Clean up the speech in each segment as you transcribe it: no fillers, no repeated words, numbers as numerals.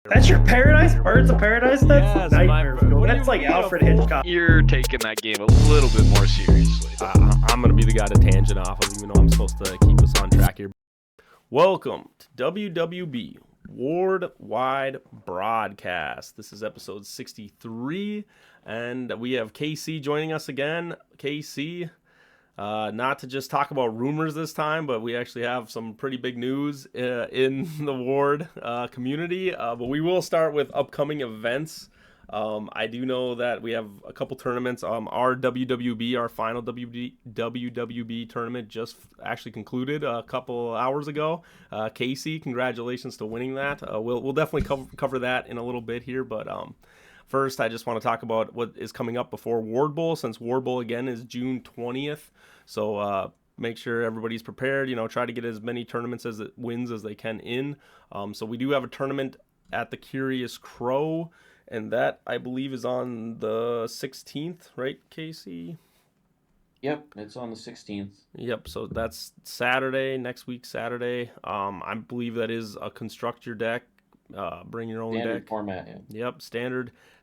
That's your paradise? Birds of Paradise? That's Yes, nightmare my- fuel. what do That's you like mean, Alfred a fool? Hitchcock. You're taking that game a little bit more seriously. I'm going to be the guy to tangent off of, even though I'm supposed to keep us on track here. Welcome to WWB Worldwide Broadcast. This is episode 63, and we have KC joining us again. KC, not to just talk about rumors this time, but we actually have some pretty big news in the Ward community. But we will start with upcoming events. I do know that we have a couple tournaments. Our WWB, our final WWB tournament just actually concluded a couple hours ago. Casey, congratulations to winning that. We'll definitely cover that in a little bit here, but first, I just want to talk about what is coming up before Ward Bowl, since Ward Bowl again is June 20th. So make sure everybody's prepared. Try to get as many tournaments as it wins as they can in. So we do have a tournament at the Curious Crow, and that I believe is on the 16th, right, Casey? Yep, it's on the 16th. Yep, so that's Saturday, next week Saturday. I believe that is a construct your deck, bring your own Standard deck format. Yeah. Yep,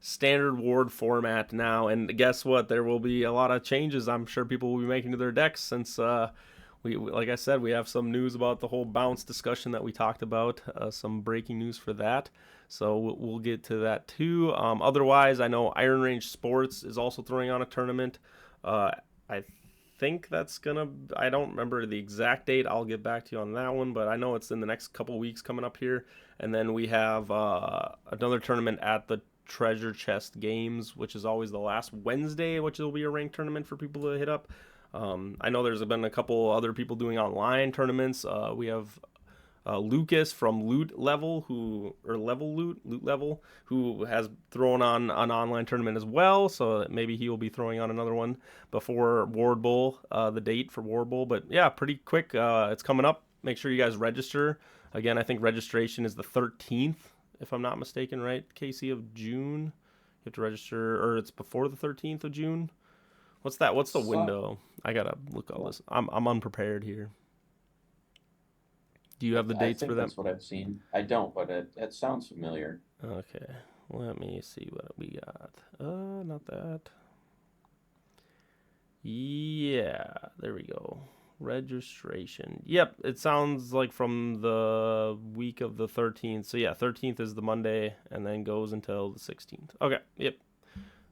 standard Ward format now, and guess what? There will be a lot of changes I'm sure people will be making to their decks since we like I said, we have some news about the whole bounce discussion that we talked about, some breaking news for that. So we'll get to that too. Otherwise, I know Iron Range Sports is also throwing on a tournament. I think that's I don't remember the exact date. I'll get back to you on that one, but I know it's in the next couple weeks coming up here. And then we have another tournament at the Treasure Chest Games, which is always the last Wednesday, which will be a ranked tournament for people to hit up. I know there's been a couple other people doing online tournaments. We have Lucas from Loot Level, Loot Level, who has thrown on an online tournament as well. So maybe he will be throwing on another one before Ward Bowl, the date for Ward Bowl. But yeah, pretty quick. It's coming up. Make sure you guys register. Again, I think registration is the 13th, if I'm not mistaken, right, Casey, of June. You have to register, or it's before the 13th of June. What's that? What's the window? I gotta look all this. I'm unprepared here. Do you have the dates for that? That's what I've seen. I don't, but it sounds familiar. Okay, let me see what we got. Not that. Yeah, there we go. Registration. Yep, it sounds like from the week of the 13th. So yeah, 13th is the Monday and then goes until the 16th. Okay, yep.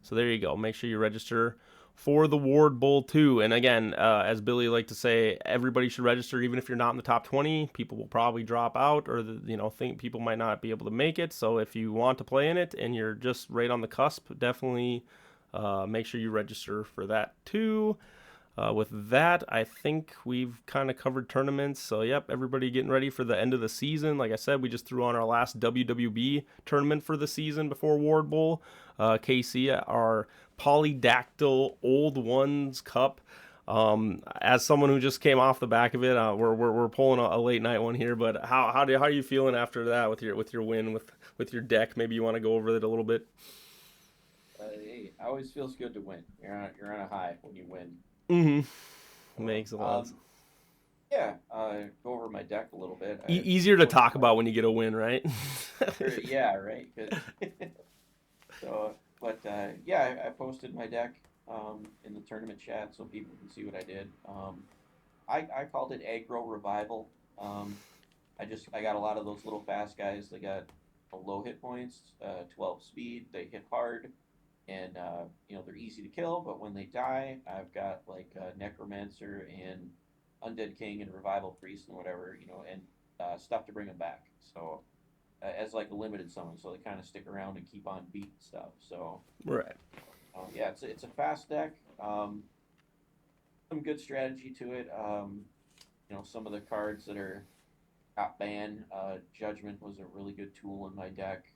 So there you go. Make sure you register for the Ward Bowl 2. And again, as Billy liked to say, everybody should register even if you're not in the top 20. People will probably drop out or think people might not be able to make it. So if you want to play in it and you're just right on the cusp, definitely make sure you register for that too. With that, I think we've kind of covered tournaments. So, yep, everybody getting ready for the end of the season. Like I said, we just threw on our last WWB tournament for the season before Ward Bowl. KC, our Polydactyl Old Ones Cup. As someone who just came off the back of it, we're pulling a late night one here. But how are you feeling after that with your win with your deck? Maybe you want to go over it a little bit. Hey, it always feels good to win. You're on a high when you win. Mm-hmm. Makes a lot. Yeah, go over my deck a little bit. Easier to talk about when you get a win, right? Yeah, right. Yeah, I posted my deck in the tournament chat so people can see what I did. I called it Aggro Revival. I got a lot of those little fast guys. They got low hit points, 12 speed. They hit hard. And they're easy to kill, but when they die, I've got like Necromancer and Undead King and Revival Priest and whatever, and stuff to bring them back. So as like a limited summon, so they kind of stick around and keep on beating stuff. So right. Yeah, it's a fast deck. Some good strategy to it. Some of the cards that got banned. Judgment was a really good tool in my deck.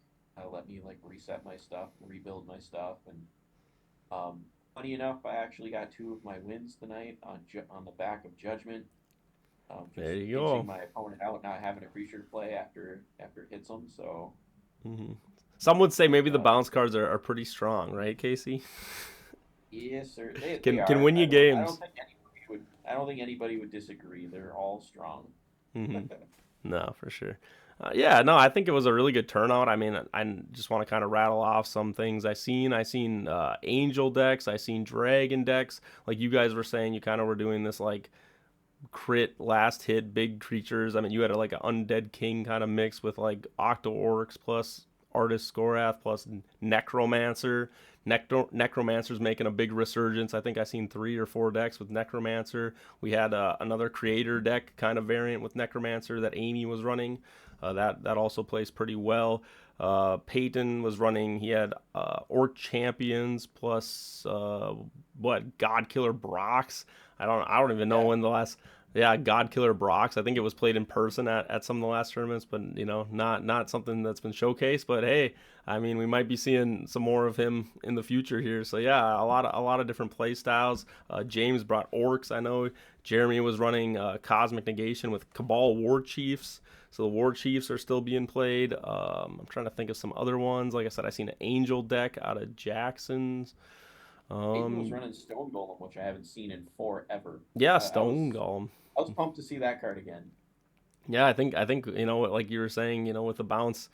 Let me like reset my stuff and rebuild my stuff, and funny enough, I actually got 2 of my wins tonight on the back of Judgment. There you go. My opponent out, not having a creature to play after it hits them. So, Some would say maybe the bounce cards are pretty strong, right, Casey? Yes, sir. Can win you games. I don't think anybody would disagree. They're all strong. No, for sure. Yeah, no, I think it was a really good turnout. I mean, I just want to kind of rattle off some things I seen. I seen angel decks. I seen dragon decks. Like you guys were saying, you kind of were doing this like crit last hit big creatures. I mean, you had like an undead king kind of mix with like octo orcs plus artist Skorath plus necromancer. Necromancer's making a big resurgence. I think I seen 3 or 4 decks with necromancer. We had another creator deck kind of variant with necromancer that Amy was running. That also plays pretty well. Peyton was running. He had Orc Champions plus what God Killer Brox. I don't even know Yeah. when the last, yeah, God Killer Brox. I think it was played in person at some of the last tournaments, but not something that's been showcased. But hey, I mean, we might be seeing some more of him in the future here. So yeah, a lot of different play styles. James brought orcs. I know Jeremy was running Cosmic Negation with Cabal War Chiefs. So the War Chiefs are still being played. I'm trying to think of some other ones. Like I said, I seen an Angel deck out of Jackson's. Aiden was Um, running Stone Golem, which I haven't seen in forever. yeah, I Stone was Golem. I was pumped to see that card again. Yeah, I think like you were saying, with the bounce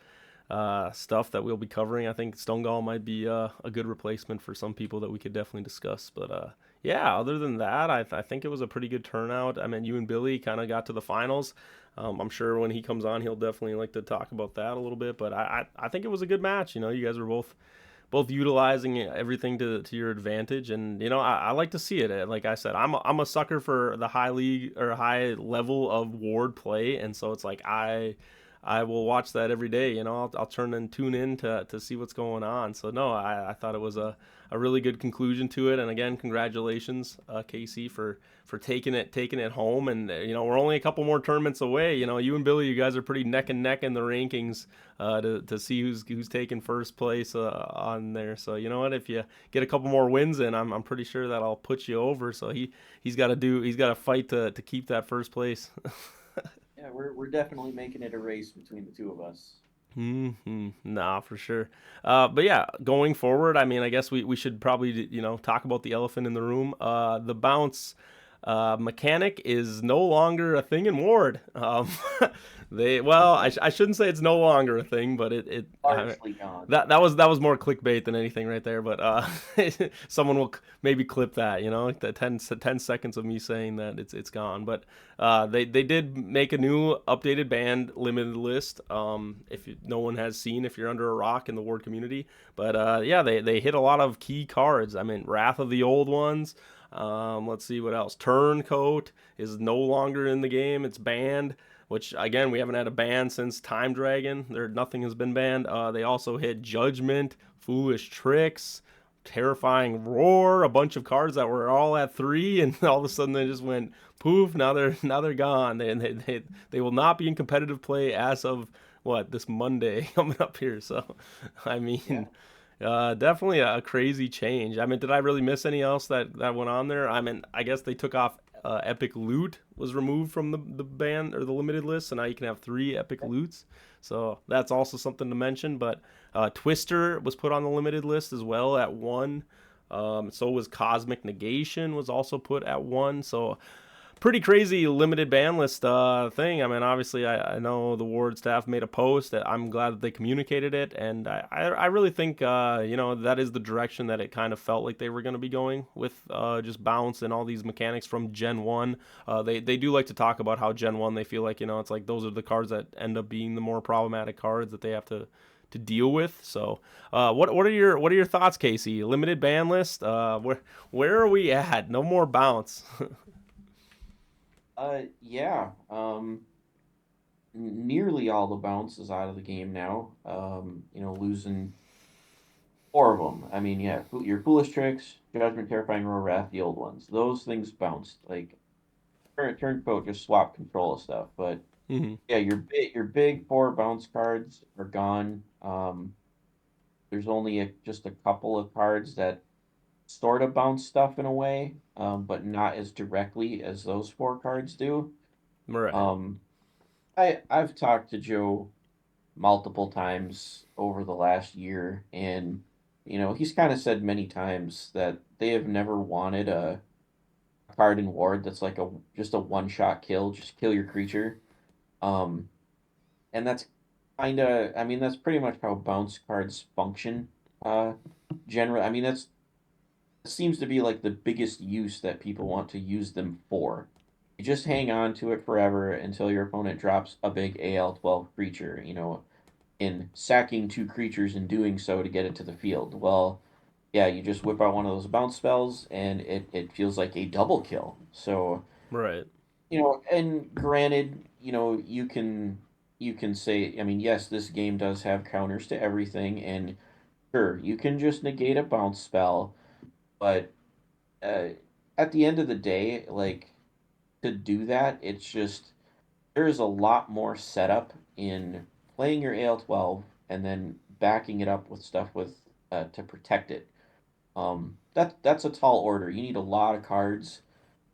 stuff that we'll be covering, I think Stone Golem might be a good replacement for some people that we could definitely discuss. But yeah, other than that, I think it was a pretty good turnout. I mean, you and Billy kind of got to the finals. I'm sure when he comes on, he'll definitely like to talk about that a little bit. But I think it was a good match. You guys were both utilizing everything to your advantage, and I like to see it. Like I said, I'm a sucker for the high league or high level of ward play, and so it's like I will watch that every day. I'll tune in to see what's going on. So no, I thought it was a really good conclusion to it. And again, congratulations, Casey, for taking it home. And we're only a couple more tournaments away. You and Billy, you guys are pretty neck and neck in the rankings to see who's taking first place on there. So you know what, if you get a couple more wins in, I'm pretty sure that I'll put you over. So he's got to fight to keep that first place. Yeah, we're definitely making it a race between the two of us. Nah, for sure. But yeah, going forward, I mean, I guess we should probably talk about the elephant in the room. The bounce mechanic is no longer a thing in Ward. I shouldn't say it's no longer a thing, but Largely gone. that was more clickbait than anything right there. But someone will maybe clip that, like the 10 seconds of me saying that it's gone. But they did make a new updated band limited list. No one has seen, if you're under a rock in the Ward community. But yeah, they hit a lot of key cards. I mean, Wrath of the Old Ones. Let's see what else. Turncoat is no longer in the game. It's banned, which again, we haven't had a ban since Time Dragon. Nothing has been banned. They also hit Judgment, Foolish Tricks, Terrifying Roar, a bunch of cards that were all at 3, and all of a sudden they just went poof. Now they're gone. They will not be in competitive play as of this Monday coming up here. So I mean. Yeah. Definitely a crazy change. I mean, did I really miss any else that went on there? I mean, I guess they took off Epic Loot was removed from the ban or the limited list, so now you can have 3 Epic Loots. So that's also something to mention. But Twister was put on the limited list as well at 1. So was Cosmic Negation was also put at 1. So pretty crazy limited ban list thing. I mean, obviously, I know the Ward staff made a post. That I'm glad that they communicated it, and I really think that is the direction that it kind of felt like they were going to be going with just bounce and all these mechanics from Gen 1. They do like to talk about how Gen 1 they feel like it's like those are the cards that end up being the more problematic cards that they have to deal with. So what are your thoughts, Casey? Limited ban list, where are we at? No more bounce. Yeah. Nearly all the bounce is out of the game now. Losing 4 of them. I mean, yeah, your Foolish Tricks, Judgment, Terrifying Roar, Wrath, the old ones. Those things bounced. Like, Turncoat just swap control of stuff. But hmm yeah, your big 4 bounce cards are gone. There's only just a couple of cards that sort of bounce stuff in a way, but not as directly as those 4 cards do. Right. Um, I've talked to Joe multiple times over the last year, and he's kind of said many times that they have never wanted a card in Ward that's like just a one shot kill, just kill your creature. Um, and that's Kinda. I mean, that's pretty much how bounce cards function. Uh, generally, I mean, that seems to be like the biggest use that people want to use them for. You just hang on to it forever until your opponent drops a big AL-12 creature, in sacking two creatures and doing so to get it to the field. Well, yeah, you just whip out one of those bounce spells and it feels like a double kill. So, Right. and granted, you can say, I mean, yes, this game does have counters to everything, and sure, you can just negate a bounce spell, but uh, at the end of the day, like to do that, it's just there's a lot more setup in playing your AL-12 and then backing it up with stuff to protect it. That's a tall order. You need a lot of cards.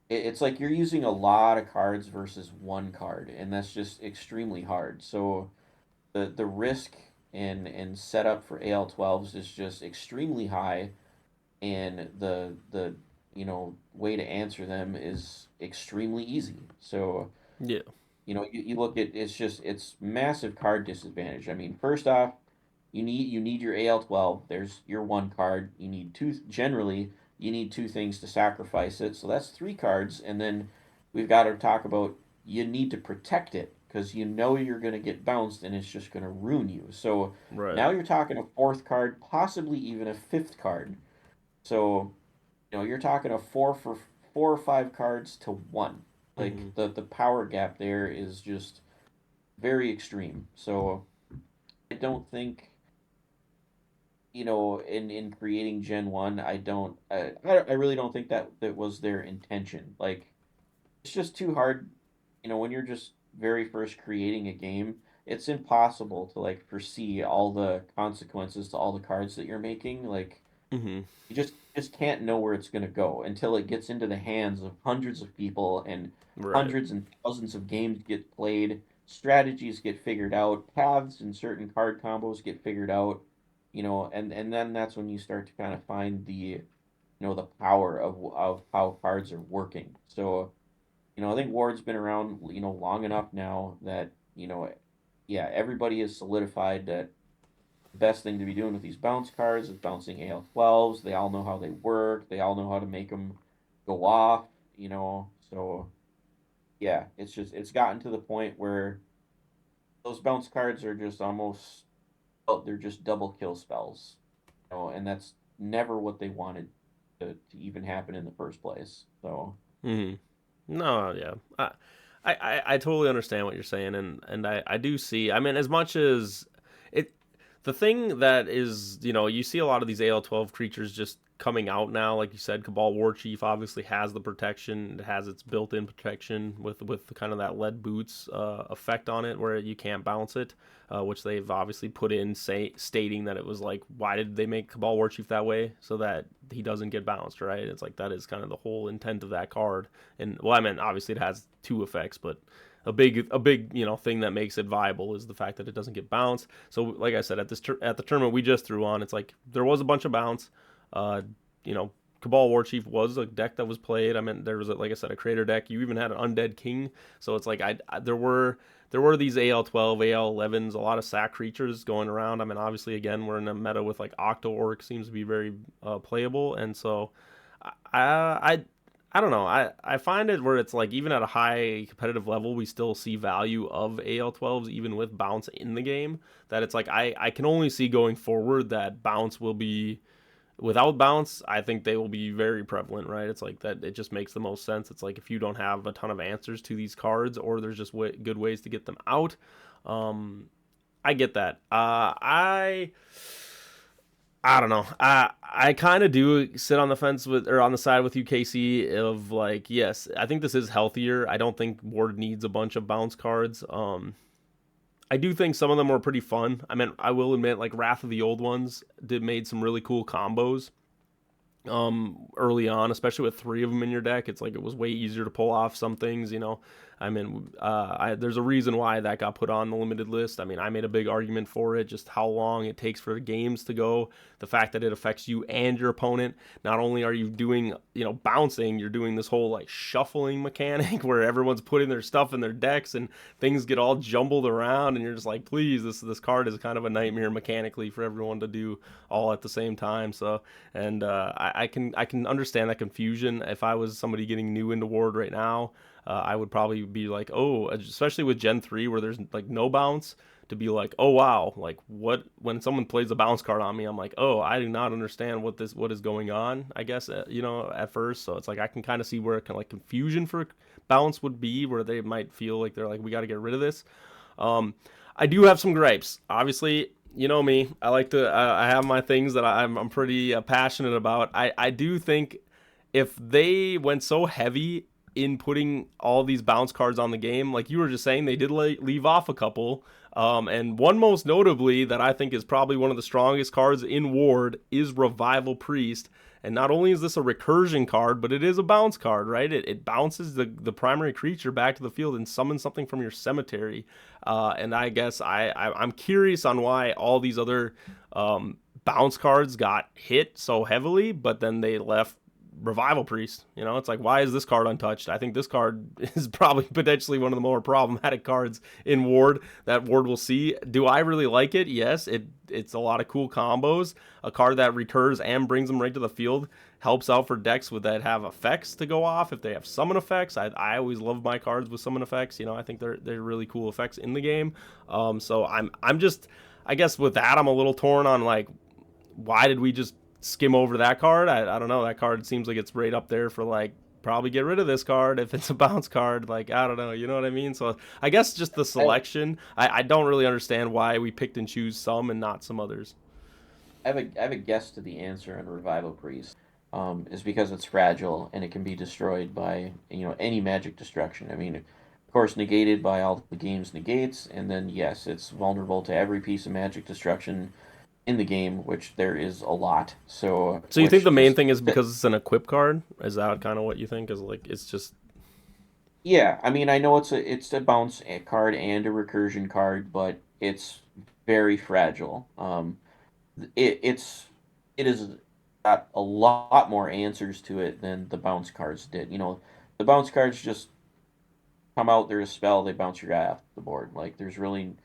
It's like you're using a lot of cards versus one card, and that's just extremely hard. So the risk and setup for AL-12s is just extremely high, and the way to answer them is extremely easy. So Yeah. you look at it's massive card disadvantage. I mean, first off, you need your AL-12. There's your one card. You need two. Generally, you need two things to sacrifice it. So that's three cards, and then we've got to talk about you need to protect it because you know you're going to get bounced and it's just going to ruin you. So Right. now you're talking a fourth card, possibly even a fifth card. So you're talking a four or five cards to one. Like Hmm. the power gap there is just very extreme. So I don't think in creating Gen 1, I really don't think that was their intention. Like it's just too hard, when you're just very first creating a game, it's impossible to like foresee all the consequences to all the cards that you're making. Like Hmm. you just can't know where it's going to go until it gets into the hands of hundreds of people and Right. hundreds and thousands of games get played, strategies get figured out, paths and certain card combos get figured out, and then that's when you start to kind of find the power of how cards are working. So, I think Ward's been around, long enough now that, yeah, everybody has solidified that the best thing to be doing with these bounce cards is bouncing AL-12s. They all know how they work. They all know how to make them go off, So, yeah, it's gotten to the point where those bounce cards are just almost, oh, they're just double kill spells, and that's never what they wanted to even happen in the first place. So, Hmm. No, yeah. I totally understand what you're saying, and I do see. I mean, as much as it, the thing that is, you see a lot of these AL-12 creatures just coming out now. Like you said, Cabal War Chief obviously has the protection. It has its built-in protection with the kind of that lead boots effect on it, where you can't bounce it, which they've obviously put in, stating that it was like, why did they make Cabal War Chief that way, so that he doesn't get bounced, right? It's like that is kind of the whole intent of that card. And well, I mean, obviously it has two effects, but a big thing that makes it viable is the fact that it doesn't get bounced. So like I said, at the tournament we just threw on, it's like there was a bunch of bounce. Uh, you know, Cabal War Chief was a deck that was played. I mean, there was like I said, a Creator deck. You even had an Undead King. So it's like there were these AL-12, AL-11s, a lot of sack creatures going around. I mean, obviously, again, we're in a meta with like Octo Orc seems to be very playable, and so I I don't know. I find it where it's like even at a high competitive level, we still see value of AL-12s even with bounce in the game. That it's like I can only see going forward that bounce will be without bounce. I think they will be very prevalent, right? It's like that. It just makes the most sense. It's like if you don't have a ton of answers to these cards, or there's just good ways to get them out. Um, I get that. I don't know. I kind of do sit on the fence with or on the side with you, Casey. Of like, yes, I think this is healthier. I don't think Ward needs a bunch of bounce cards. I do think some of them were pretty fun. I mean, I will admit, like Wrath of the Old Ones did made some really cool combos. Early on, especially with three of them in your deck, it's like it was way easier to pull off some things. I mean, there's a reason why that got put on the limited list. I mean, I made a big argument for it, just how long it takes for the games to go, the fact that it affects you and your opponent. Not only are you doing, bouncing, you're doing this whole like shuffling mechanic where everyone's putting their stuff in their decks and things get all jumbled around, and you're just like, please, this card is kind of a nightmare mechanically for everyone to do all at the same time. So, and I can understand that confusion. If I was somebody getting new into Ward right now, I would probably be like, oh, especially with Gen 3 where there's like no bounce, to be like, oh wow, like what, when someone plays a bounce card on me, I'm like, oh, I do not understand what is going on, I guess, at first. So it's like I can kind of see where kind of like confusion for bounce would be, where they might feel like they're like, we got to get rid of this. I do have some gripes. Obviously, you know me, I like to I have my things that I'm pretty passionate about. I do think if they went so heavy in putting all these bounce cards on the game, like you were just saying, they did leave off a couple. And one most notably that I think is probably one of the strongest cards in Ward is Revival Priest. And not only is this a recursion card, but it is a bounce card, right? It bounces the primary creature back to the field and summons something from your cemetery. And I guess I'm curious on why all these other bounce cards got hit so heavily, but then they left Revival Priest. It's like, why is this card untouched? I think this card is probably potentially one of the more problematic cards in Ward that Ward will see. Do I really like it? Yes, it's a lot of cool combos. A card that recurs and brings them right to the field helps out for decks that have effects to go off. If they have summon effects, I always love my cards with summon effects. I think they're really cool effects in the game. So I'm just, I guess with that, I'm a little torn on like, why did we just skim over that card? I don't know. That card seems like it's right up there for like, probably get rid of this card if it's a bounce card. Like, I don't know, you know what I mean? So I guess just the selection, I don't really understand why we picked and choose some and not some others. I have a guess to the answer on Revival Priest. Is because it's fragile and it can be destroyed by any magic destruction. I mean, of course, negated by all the game's negates, and then yes, it's vulnerable to every piece of magic destruction in the game, which there is a lot. So you think the main thing is because it's an equip card? Is that kind of what you think? Is like it's just? Yeah, I mean, I know it's a bounce card and a recursion card, but it's very fragile. It is got a lot more answers to it than the bounce cards did. The bounce cards just come out, there's a spell, they bounce your guy off the board. Like, there's really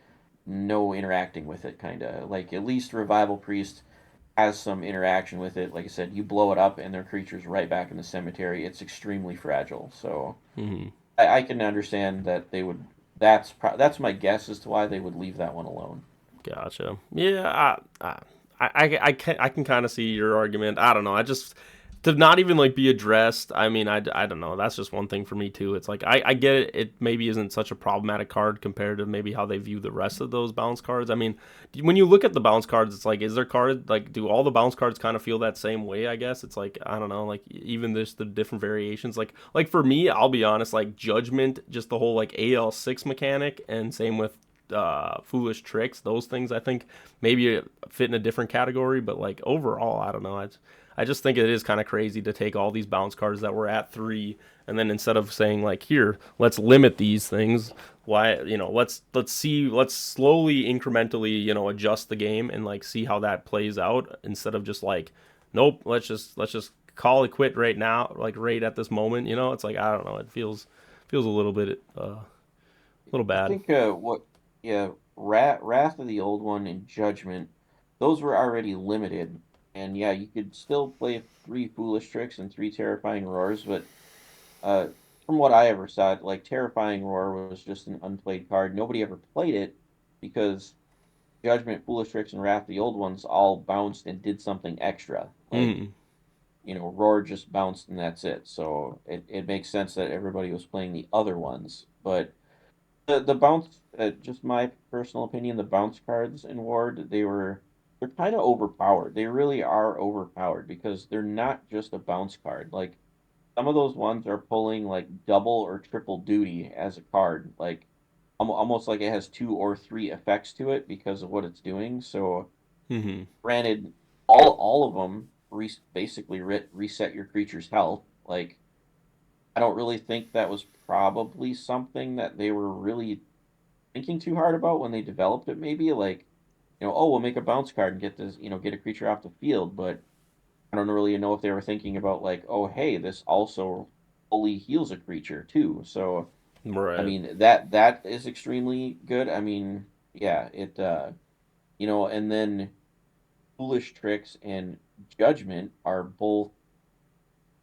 no interacting with it, kind of. Like, at least Revival Priest has some interaction with it. Like I said, you blow it up and their creature's right back in the cemetery. It's extremely fragile. So I can understand that they would. That's my guess as to why they would leave that one alone. Gotcha. Yeah, I can kind of see your argument. I don't know. I just, to not even like be addressed. I mean, I don't know. That's just one thing for me too. It's like I get it. It maybe isn't such a problematic card compared to maybe how they view the rest of those bounce cards. I mean, when you look at the bounce cards, it's like, is there card like, do all the bounce cards kind of feel that same way? I guess it's like, I don't know. Like even there's the different variations. Like for me, I'll be honest. Like Judgment, just the whole like AL6 mechanic, and same with Foolish Tricks, those things I think maybe fit in a different category, but like overall, I don't know. I just think it is kind of crazy to take all these bounce cards that were at 3, and then instead of saying like, here, let's limit these things, why, let's slowly incrementally, adjust the game and like see how that plays out, instead of just like, nope, let's just call it quit right now, like right at this moment. It's like, I don't know, it feels a little bit bad. I think Wrath of the Old One and Judgment, those were already limited. And yeah, you could still play 3 Foolish Tricks and 3 Terrifying Roars, but from what I ever saw, like Terrifying Roar was just an unplayed card. Nobody ever played it because Judgment, Foolish Tricks, and Wrath of the Old Ones all bounced and did something extra. Like, Roar just bounced and that's it. So it makes sense that everybody was playing the other ones. But the bounce, just my personal opinion, the bounce cards in Ward, they're kind of overpowered. They really are overpowered because they're not just a bounce card. Like, some of those ones are pulling like double or triple duty as a card. Like, almost like it has 2 or 3 effects to it because of what it's doing. So, granted, all of them basically reset your creature's health. Like, I don't really think that was probably something that they were really thinking too hard about when they developed it. Maybe like, oh, we'll make a bounce card and get this, get a creature off the field. But I don't really know if they were thinking about like, oh, hey, this also fully heals a creature too. So I Right. mean that is extremely good. I mean, yeah, and then foolish tricks and judgment are both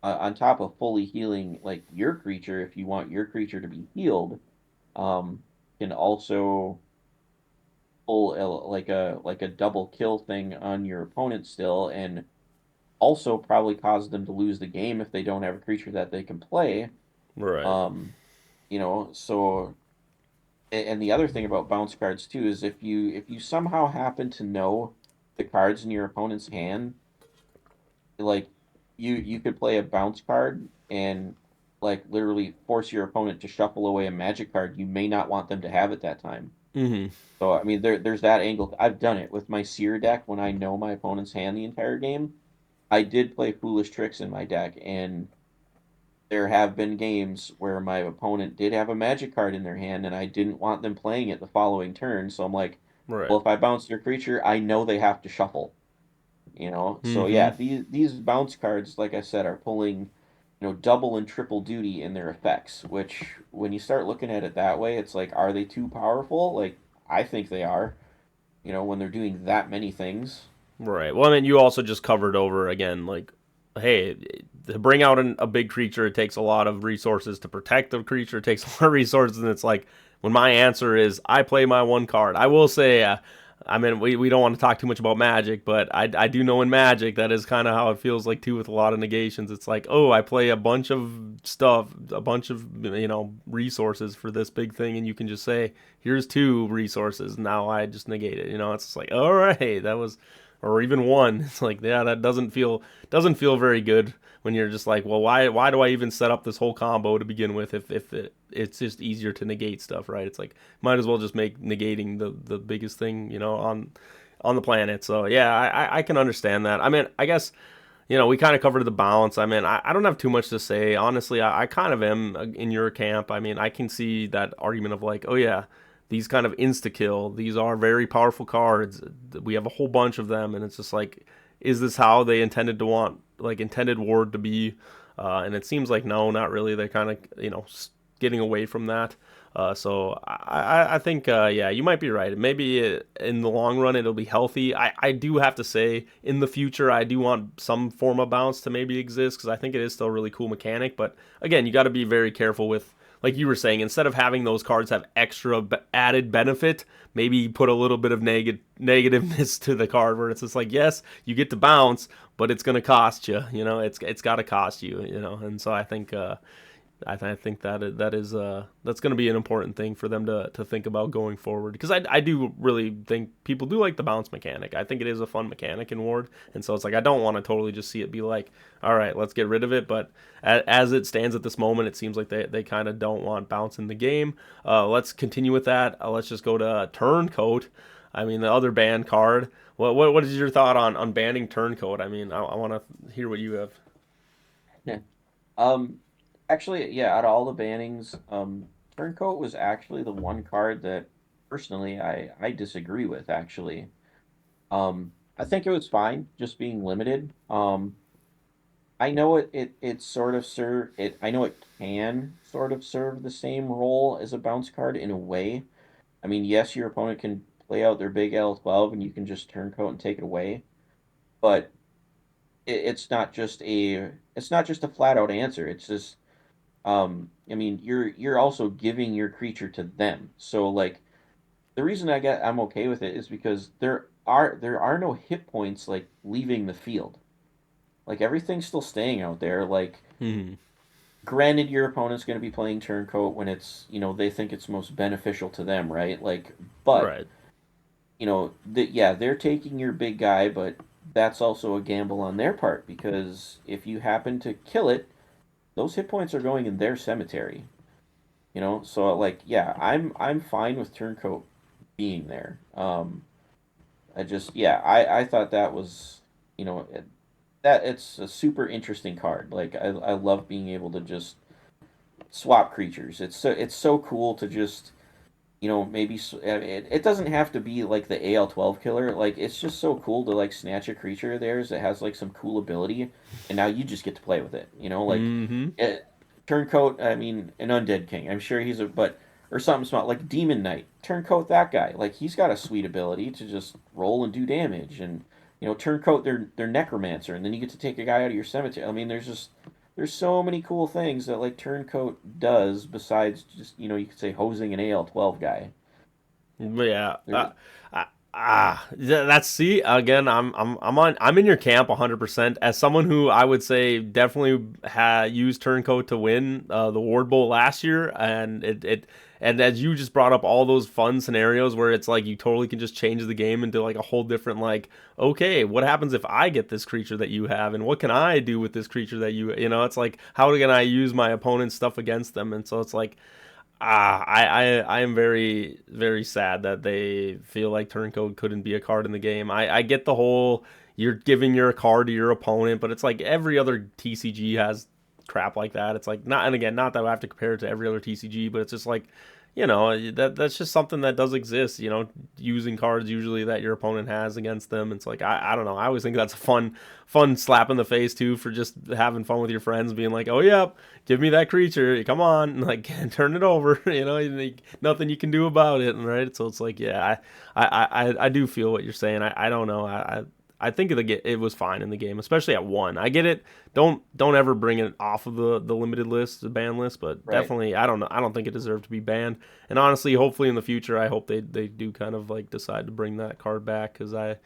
on top of fully healing like your creature if you want your creature to be healed, um, can also pull like a double kill thing on your opponent still, and also probably cause them to lose the game if they don't have a creature that they can play. Right. So and the other thing about bounce cards too is if you somehow happen to know the cards in your opponent's hand, like you could play a bounce card and like literally force your opponent to shuffle away a magic card you may not want them to have at that time. Mm-hmm. So I mean there's that angle. I've done it with my seer deck when I know my opponent's hand the entire game. I did play foolish tricks in my deck, and there have been games where my opponent did have a magic card in their hand and I didn't want them playing it the following turn. So I'm like, Right. well, if I bounce their creature, I know they have to shuffle. So Mm-hmm. yeah, these bounce cards, like I said, are pulling, double and triple duty in their effects, which when you start looking at it that way, it's like, are they too powerful? Like, I think they are, when they're doing that many things. Right. Well, I mean, you also just covered over again, like, hey, to bring out a big creature, it takes a lot of resources to protect the creature. It takes a lot of resources, and it's like when my answer is I play my one card. I will say, I mean, we don't want to talk too much about Magic, but I do know in Magic that is kind of how it feels like too with a lot of negations. It's like, oh, I play a bunch of stuff, a bunch of resources for this big thing, and you can just say, here's two resources. Now I just negate it. It's just like, all right, that was or even one. It's like, yeah, that doesn't feel very good when you're just like, well, why do I even set up this whole combo to begin with if it's just easier to negate stuff, right? It's like might as well just make negating the biggest thing on the planet. So yeah, I can understand that. I mean, I guess we kind of covered the balance. I mean, I don't have too much to say. Honestly, I kind of am in your camp. I mean, I can see that argument of like, oh yeah, these kind of insta kill, these are very powerful cards. We have a whole bunch of them, and it's just like, is this how they intended Ward to be? And it seems like no, not really. They're kind of getting away from that. So I think yeah, you might be right. Maybe in the long run it'll be healthy. I do have to say in the future I do want some form of bounce to maybe exist because I think it is still a really cool mechanic. But again, you got to be very careful with like you were saying. Instead of having those cards have extra added benefit, maybe put a little bit of negativeness to the card where it's just like yes, you get to bounce, but it's gonna cost you. It's got to cost you. And so I think. I think that's going to be an important thing for them to think about going forward because I do really think people do like the bounce mechanic. I think it is a fun mechanic in Ward, and so it's like I don't want to totally just see it be like, all right, let's get rid of it. But as it stands at this moment, it seems like they kind of don't want bounce in the game. Let's continue with that. Let's just go to Turncoat. I mean, the other ban card. What is your thought on banning Turncoat? I mean, I want to hear what you have. Yeah. Um, Actually, yeah, out of all the bannings, Turncoat was actually the one card that personally I disagree with actually. I think it was fine just being limited. I know it sort of serve it I know it can sort of serve the same role as a bounce card in a way. I mean, yes, your opponent can play out their big L12 and you can just Turncoat and take it away, but it's not just a flat out answer. It's just I mean, you're also giving your creature to them. So like the reason I'm okay with it is because there are no hit points like leaving the field. Like everything's still staying out there. Like Hmm. granted your opponent's going to be playing turncoat when they think it's most beneficial to them, right? Like but Right. yeah, they're taking your big guy, but that's also a gamble on their part because if you happen to kill it, those hit points are going in their cemetery. So like yeah, I'm fine with turncoat being there. I just yeah, I thought that was you know it, that it's a super interesting card. Like I love being able to just swap creatures. It's so cool to just maybe it doesn't have to be like the AL12 killer. Like it's just so cool to like snatch a creature of theirs that has like some cool ability, and now you just get to play with it. Like Mm-hmm. Turncoat. I mean, an Undead King. I'm sure he's a but or something small like Demon Knight. Turncoat that guy. Like he's got a sweet ability to just roll and do damage, and Turncoat their Necromancer, and then you get to take a guy out of your cemetery. I mean, there's so many cool things that like Turncoat does besides just you could say hosing an AL12 guy. Yeah. There's, That's see again. I'm in your camp 100%. As someone who I would say definitely used Turncoat to win the Ward Bowl last year, and and as you just brought up all those fun scenarios where it's like you totally can just change the game into like a whole different like, okay, what happens if I get this creature that you have, and what can I do with this creature that it's like how can I use my opponent's stuff against them, and so it's like. I am very, very sad that they feel like Turncoat couldn't be a card in the game. I get the whole you're giving your card to your opponent, but it's like every other TCG has crap like that. It's like not, and again, not that I have to compare it to every other TCG, but it's just like, that's just something that does exist, using cards usually that your opponent has against them. It's like, I don't know. I always think that's a fun slap in the face too, for just having fun with your friends, being like, oh yeah, give me that creature. Come on. Like turn it over, nothing you can do about it. Right. So it's like, yeah, I do feel what you're saying. I don't know. I think it was fine in the game, especially at 1. I get it. Don't ever bring it off of the limited list, the ban list, but right. definitely I don't think it deserved to be banned. And honestly, hopefully in the future, I hope they do kind of like decide to bring that card back, because I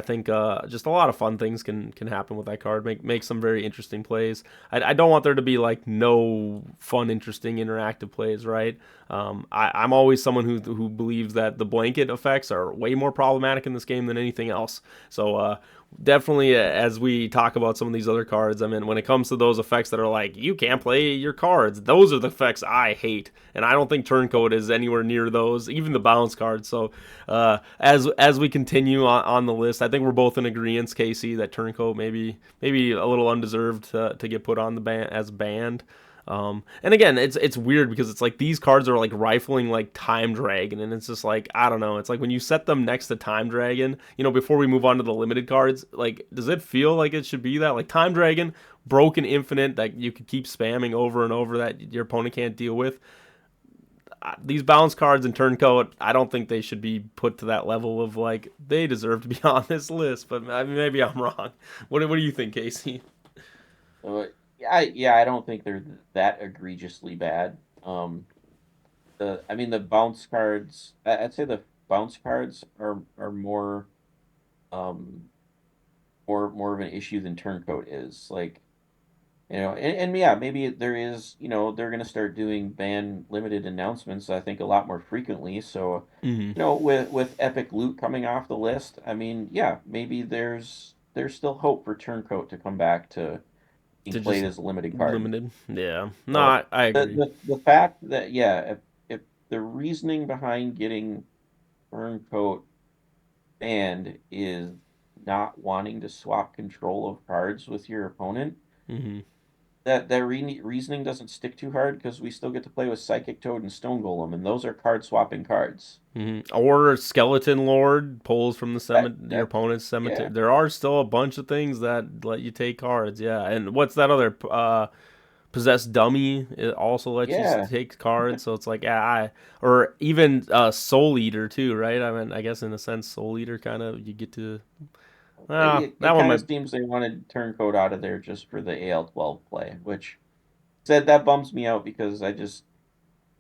think just a lot of fun things can happen with that card. Make some very interesting plays. I don't want there to be like no fun, interesting, interactive plays, right? I'm always someone who believes that the blanket effects are way more problematic in this game than anything else. So definitely, as we talk about some of these other cards, I mean, when it comes to those effects that are like, you can't play your cards, those are the effects I hate. And I don't think Turncoat is anywhere near those, even the bounce cards. So as we continue on the list, I think we're both in agreement, Casey, that Turncoat maybe a little undeserved to get put on the ban as banned. And again, it's weird because it's like these cards are like rifling like Time Dragon, and it's just like, I don't know. It's like when you set them next to Time Dragon, before we move on to the limited cards, like, does it feel like it should be that? Like Time Dragon, broken infinite that you could keep spamming over and over that your opponent can't deal with. These bounce cards and Turncoat, I don't think they should be put to that level of like, they deserve to be on this list, but I mean, maybe I'm wrong. What do you think, Casey? I don't think they're that egregiously bad. The bounce cards. I'd say the bounce cards are um more of an issue than Turncoat is. Like and yeah, maybe there is. They're gonna start doing ban limited announcements, I think, a lot more frequently. So Mm-hmm. with Epic Loot coming off the list, I mean, yeah, maybe there's still hope for Turncoat to come back to being To played just as a limited card. limited. Yeah. No, So I the agree. the fact that yeah, if the reasoning behind getting Turncoat banned is not wanting to swap control of cards with your opponent, Hmm. that reasoning doesn't stick too hard because we still get to play with Psychic Toad and Stone Golem, and those are card swapping cards. Or Skeleton Lord pulls from the your That opponent's cemetery. yeah There are still a bunch of things that let you take cards. Yeah. And what's that other possessed dummy? It also lets you yeah. take cards. So it's like, yeah, or even Soul Eater too, right? I mean, I guess in a sense, Soul Eater kind of you get to. It, Well, it, that it one kind of might. seems they wanted Turncoat out of there just for the AL12 play, which said that bums me out because I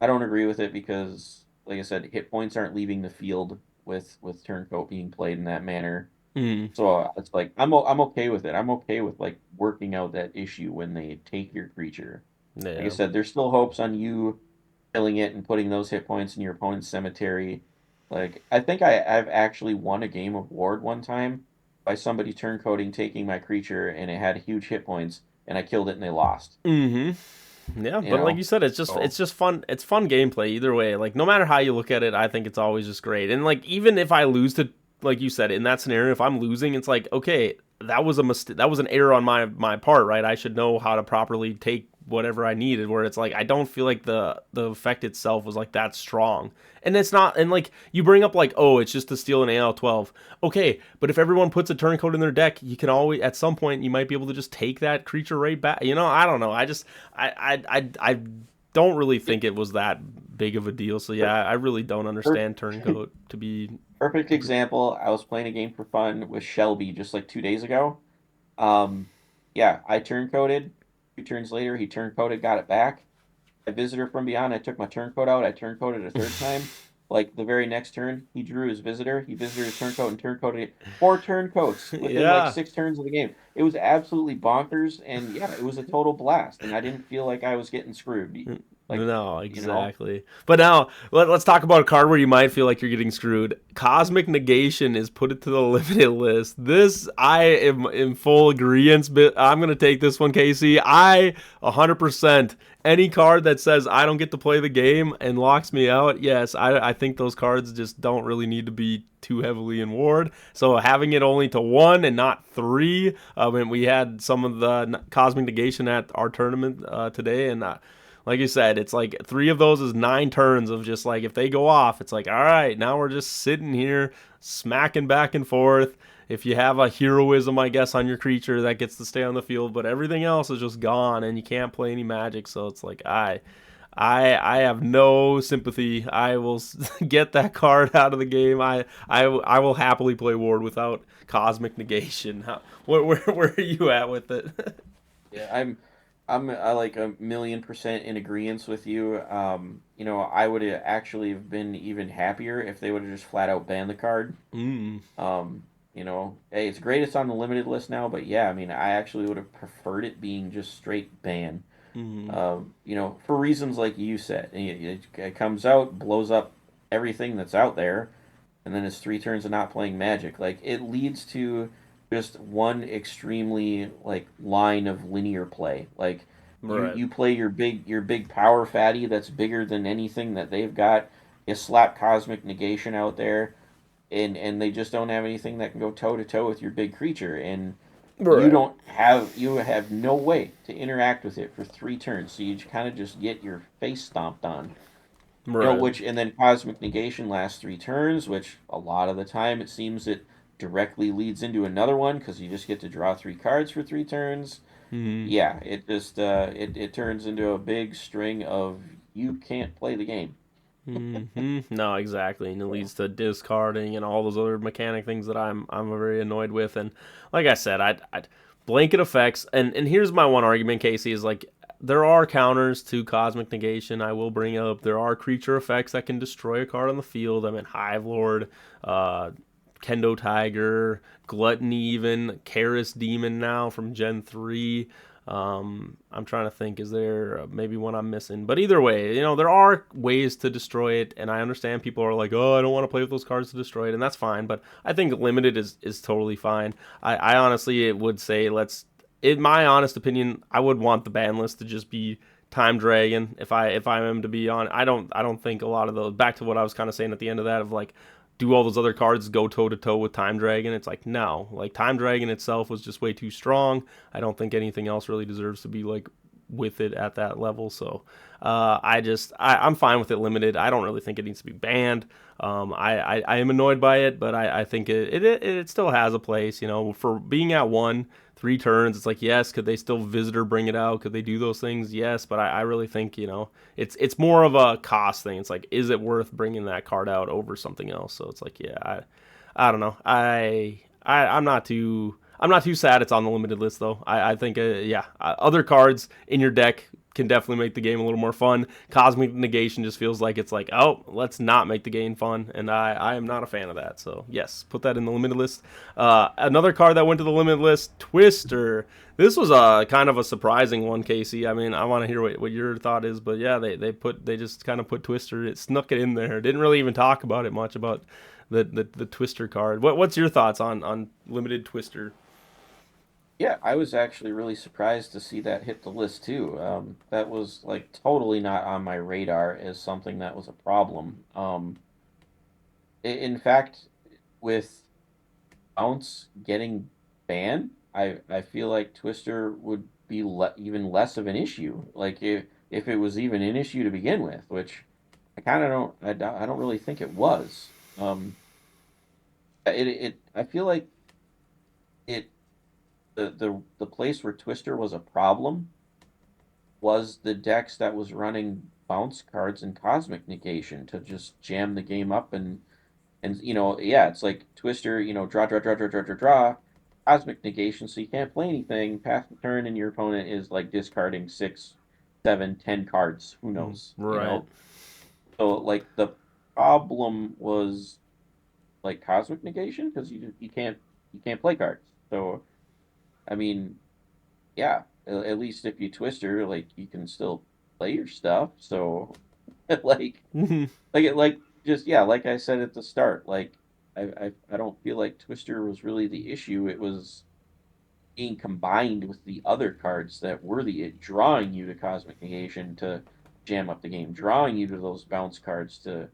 don't agree with it because, like I said, hit points aren't leaving the field with Turncoat being played in that manner. Mm, So it's like I'm okay with it. I'm okay with like working out that issue when they take your creature. Like I yeah. said, there's still hopes on you killing it and putting those hit points in your opponent's cemetery. Like I think I've actually won a game of Ward one time by somebody turncoating taking my creature and it had huge hit points and I killed it and they lost. Mm-hmm. Yeah, You but like you know, said, it's just so fun. It's fun gameplay either way. Like no matter how you look at it, I think it's always just great. And like even if I lose to, like you said, in that scenario, if I'm losing, it's like, okay, that was a mistake. That was an error on my part, right? I should know how to properly take whatever I needed. Where it's like I don't feel like the effect itself was like that strong. And it's not, and like you bring up like, oh, it's just to steal an AL-12. Okay, but if everyone puts a turncoat in their deck, you can always, at some point, you might be able to just take that creature right back. You know, I don't know. I don't really think it was that big of a deal. So yeah, I really don't understand turncoat to be. Perfect example. I was playing a game for fun with Shelby just like 2 days ago. Um, yeah, I turncoated. 2 turns later, he turncoated, got it back. A visitor from beyond, I took my turncoat out. I turncoated a third time. Like the very next turn, he drew his visitor. He visited his turncoat and turncoated it. 4 turncoats within like Yeah. 6 turns of the game. It was absolutely bonkers, and yeah, it was a total blast. And I didn't feel like I was getting screwed. Like, No, you know, exactly. But now let's talk about a card where you might feel like you're getting screwed. Cosmic Negation is put it to the limited list. This I am in full agreement. But I'm gonna take this one, Casey. 100%. Any card that says I don't get to play the game and locks me out, yes, I think those cards just don't really need to be too heavily in ward. So having it only to 1 and not 3. And we had some of the Cosmic Negation at our tournament today, and. Like you said, it's like 3 of those is 9 turns of just like if they go off, it's like, all right, now we're just sitting here smacking back and forth. If you have a heroism, I guess, on your creature, that gets to stay on the field, but everything else is just gone and you can't play any magic. So it's like I have no sympathy. I will get that card out of the game. I will happily play Ward without Cosmic Negation. Where are you at with it? yeah, I like 1,000,000% in agreement with you. You know, I would actually have been even happier if they would have just flat out banned the card. Mm. You know, hey, it's great it's on the limited list now, but yeah, I mean, I actually would have preferred it being just straight ban. Mm. You know, for reasons like you said, it comes out, blows up everything that's out there, and then it's 3 turns of not playing Magic. Like it leads to just one extremely like line of linear play. Like Right. you play your big power fatty that's bigger than anything that they've got. You slap Cosmic Negation out there, and they just don't have anything that can go toe to toe with your big creature, and Right. you have no way to interact with it for 3 turns. So you kind of just get your face stomped on. You know, Right. which and then Cosmic Negation lasts 3 turns, which a lot of the time it seems it directly leads into another one because you just get to draw 3 cards for 3 turns. Mm. Yeah, it just it turns into a big string of you can't play the game. No, exactly, and it So, leads to discarding and all those other mechanic things that I'm very annoyed with. And like I said, I blanket effects. And here's my one argument, Casey, is like there are counters to Cosmic Negation. I will bring up there are creature effects that can destroy a card on the field. I mean, Hive Lord, uh, Kendo Tiger, Gluttony, even Karis Demon now from Gen 3. I'm trying to think, is there maybe one I'm missing? But either way, you know, there are ways to destroy it, and I understand people are like, oh, I don't want to play with those cards to destroy it, and that's fine, but I think limited is totally fine. I honestly would say in my honest opinion, I would want the ban list to just be Time Dragon if I am to be on. I don't think a lot of those, back to what I was kind of saying at the end of that, of like, do all those other cards go toe to toe with Time Dragon? It's like no. Like Time Dragon itself was just way too strong. I don't think anything else really deserves to be like with it at that level. So I'm fine with it limited. I don't really think it needs to be banned. I am annoyed by it, but I think it still has a place. You know, for being at 3 turns, it's like yes, could they still visitor bring it out? Could they do those things? Yes, but I really think it's more of a cost thing. It's like is it worth bringing that card out over something else? So it's like yeah, I don't know. I'm not too sad it's on the limited list though. I think yeah, other cards in your deck can definitely make the game a little more fun. Cosmic Negation just feels like it's like, oh, let's not make the game fun, and I am not a fan of that. So yes, put that in the limited list. Another card that went to the limited list, Twister. This was a kind of a surprising one, Casey. I mean, I want to hear what your thought is, but yeah, they just kind of put Twister. It snuck it in there. Didn't really even talk about it much about the Twister card. What's your thoughts on limited Twister? yeah, I was actually really surprised to see that hit the list too. That was like totally not on my radar as something that was a problem. In fact, with Bounce getting banned, I feel like Twister would be even less of an issue. Like if it was even an issue to begin with, which I kind of I don't really think it was. I feel like it the place where Twister was a problem was the decks that was running bounce cards and cosmic negation to just jam the game up and yeah, it's like Twister, draw, cosmic negation, so you can't play anything. Pass the turn, and your opponent is like discarding 6, 7, 10 cards. Who knows? Right. So like the problem was like cosmic negation because you can't play cards. So I mean, yeah, at least if you Twister, like you can still play your stuff. So like like just yeah, like I said at the start, like I don't feel like Twister was really the issue. It was being combined with the other cards that were drawing you to Cosmic Negation to jam up the game, drawing you to those bounce cards to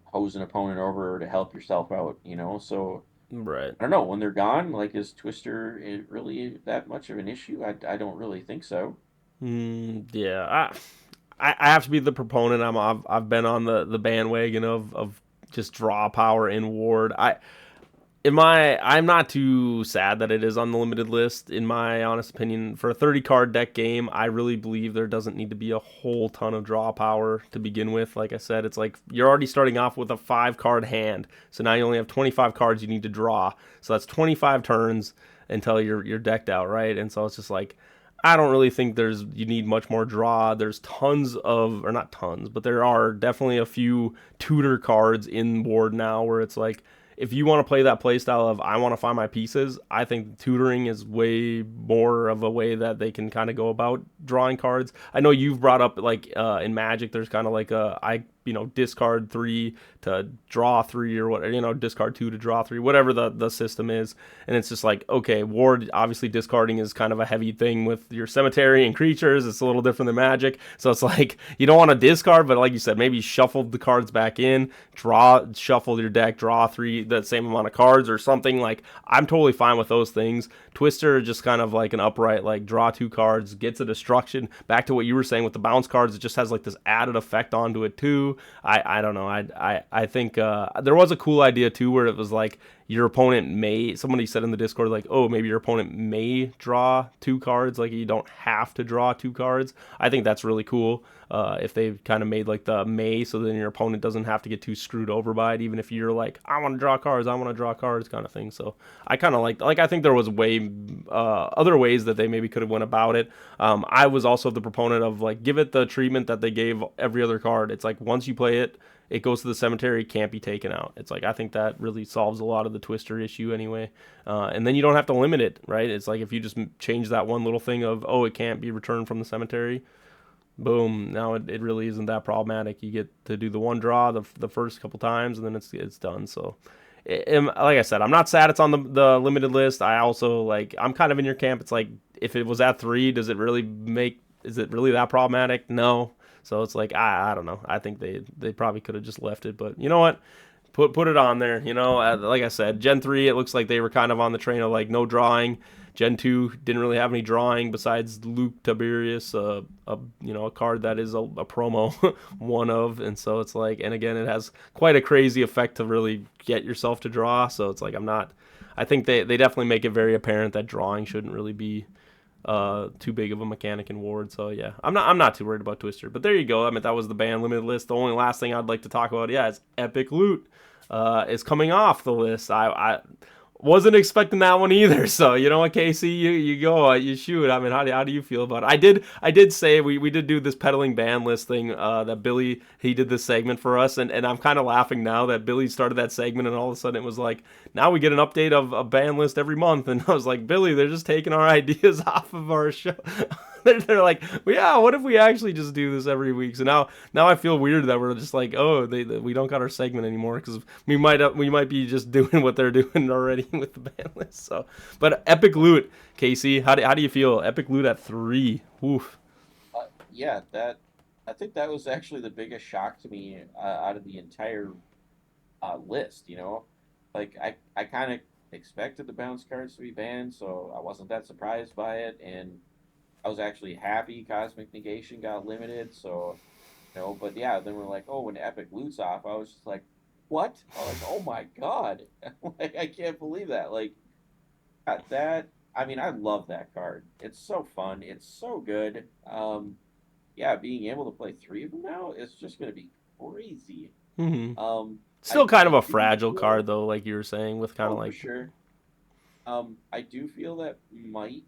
hose an opponent over to help yourself out. So Right. I don't know, when they're gone, like is Twister really that much of an issue? I don't really think so. Yeah, I have to be the proponent. I've been on the bandwagon of just draw power in Ward. I'm not too sad that it is on the limited list. In my honest opinion, for a 30 card deck game, I really believe there doesn't need to be a whole ton of draw power to begin with. Like I said, it's like you're already starting off with a 5 card hand, so now you only have 25 cards you need to draw. So that's 25 turns until you're decked out, right? And so it's just like I don't really think you need much more draw. There's tons of, or not tons, but there are definitely a few tutor cards in Ward now where it's like if you want to play that playstyle of I want to find my pieces, I think tutoring is way more of a way that they can kind of go about drawing cards. I know you've brought up like in Magic, there's kind of like discard 3 to draw 3 or what, discard 2 to draw 3, whatever the system is. And it's just like, okay, Ward, obviously discarding is kind of a heavy thing with your cemetery and creatures. It's a little different than Magic. So it's like, you don't want to discard, but like you said, maybe shuffle the cards back in, shuffle your deck, draw 3, that same amount of cards or something. Like, I'm totally fine with those things. Twister just kind of like an upright, like draw 2 cards, gets a destruction. Back to what you were saying with the bounce cards, it just has like this added effect onto it too. I don't know. I think there was a cool idea too where it was like your opponent may, somebody said in the Discord, like, oh, maybe your opponent may draw 2 cards, like you don't have to draw 2 cards. I think that's really cool if they kind of made like the may, so then your opponent doesn't have to get too screwed over by it, even if you're like, I want to draw cards kind of thing. So I kind of like I think there was other ways that they maybe could have went about it. I was also the proponent of like, give it the treatment that they gave every other card. It's like once you play it, it goes to the cemetery, can't be taken out. It's like, I think that really solves a lot of the Twister issue anyway. And then you don't have to limit it, right? It's like if you just change that one little thing of, oh, it can't be returned from the cemetery, boom, now it really isn't that problematic. You get to do the one draw the first couple times, and then it's done. So like I said, I'm not sad it's on the limited list. I also like, I'm kind of in your camp. It's like, if it was at 3, is it really that problematic? No. So it's like, I don't know. I think they probably could have just left it, but you know what? Put it on there. Like I said, Gen 3, it looks like they were kind of on the train of like no drawing. Gen 2 didn't really have any drawing besides Luke Tiberius, a card that is a promo one of, and so it's like, and again, it has quite a crazy effect to really get yourself to draw. So it's like, I think they definitely make it very apparent that drawing shouldn't really be too big of a mechanic in Ward. So yeah, I'm not too worried about Twister. But there you go. I mean, that was the ban limited list. The only last thing I'd like to talk about, is Epic Loot is coming off the list. I wasn't expecting that one either. So you know what, Casey, you go, you shoot. I mean, how do you feel about it? I did say we did do this peddling ban list thing that Billy, he did this segment for us, and I'm kind of laughing now that Billy started that segment, and all of a sudden it was like, now we get an update of a ban list every month, and I was like, Billy, they're just taking our ideas off of our show. They're like, well, yeah, what if we actually just do this every week? So now I feel weird that we're just like, oh, we don't got our segment anymore, because we might be just doing what they're doing already with the ban list. So, but Epic Loot, Casey, how do you feel? Epic Loot at 3. Oof. Yeah, I think that was actually the biggest shock to me out of the entire list. Like I kind of expected the bounce cards to be banned, so I wasn't that surprised by it, and I was actually happy Cosmic Negation got limited. So, but yeah, then we're like, oh, when Epic Loot's off, I was just like, what? I was like, oh my god, like I can't believe that. Like that. I mean, I love that card. It's so fun. It's so good. Yeah, being able to play 3 of them now is just gonna be crazy. Hmm. Um, Still kind I of a do fragile feel, card though, like you were saying, with kind of oh, for like. sure. I do feel that might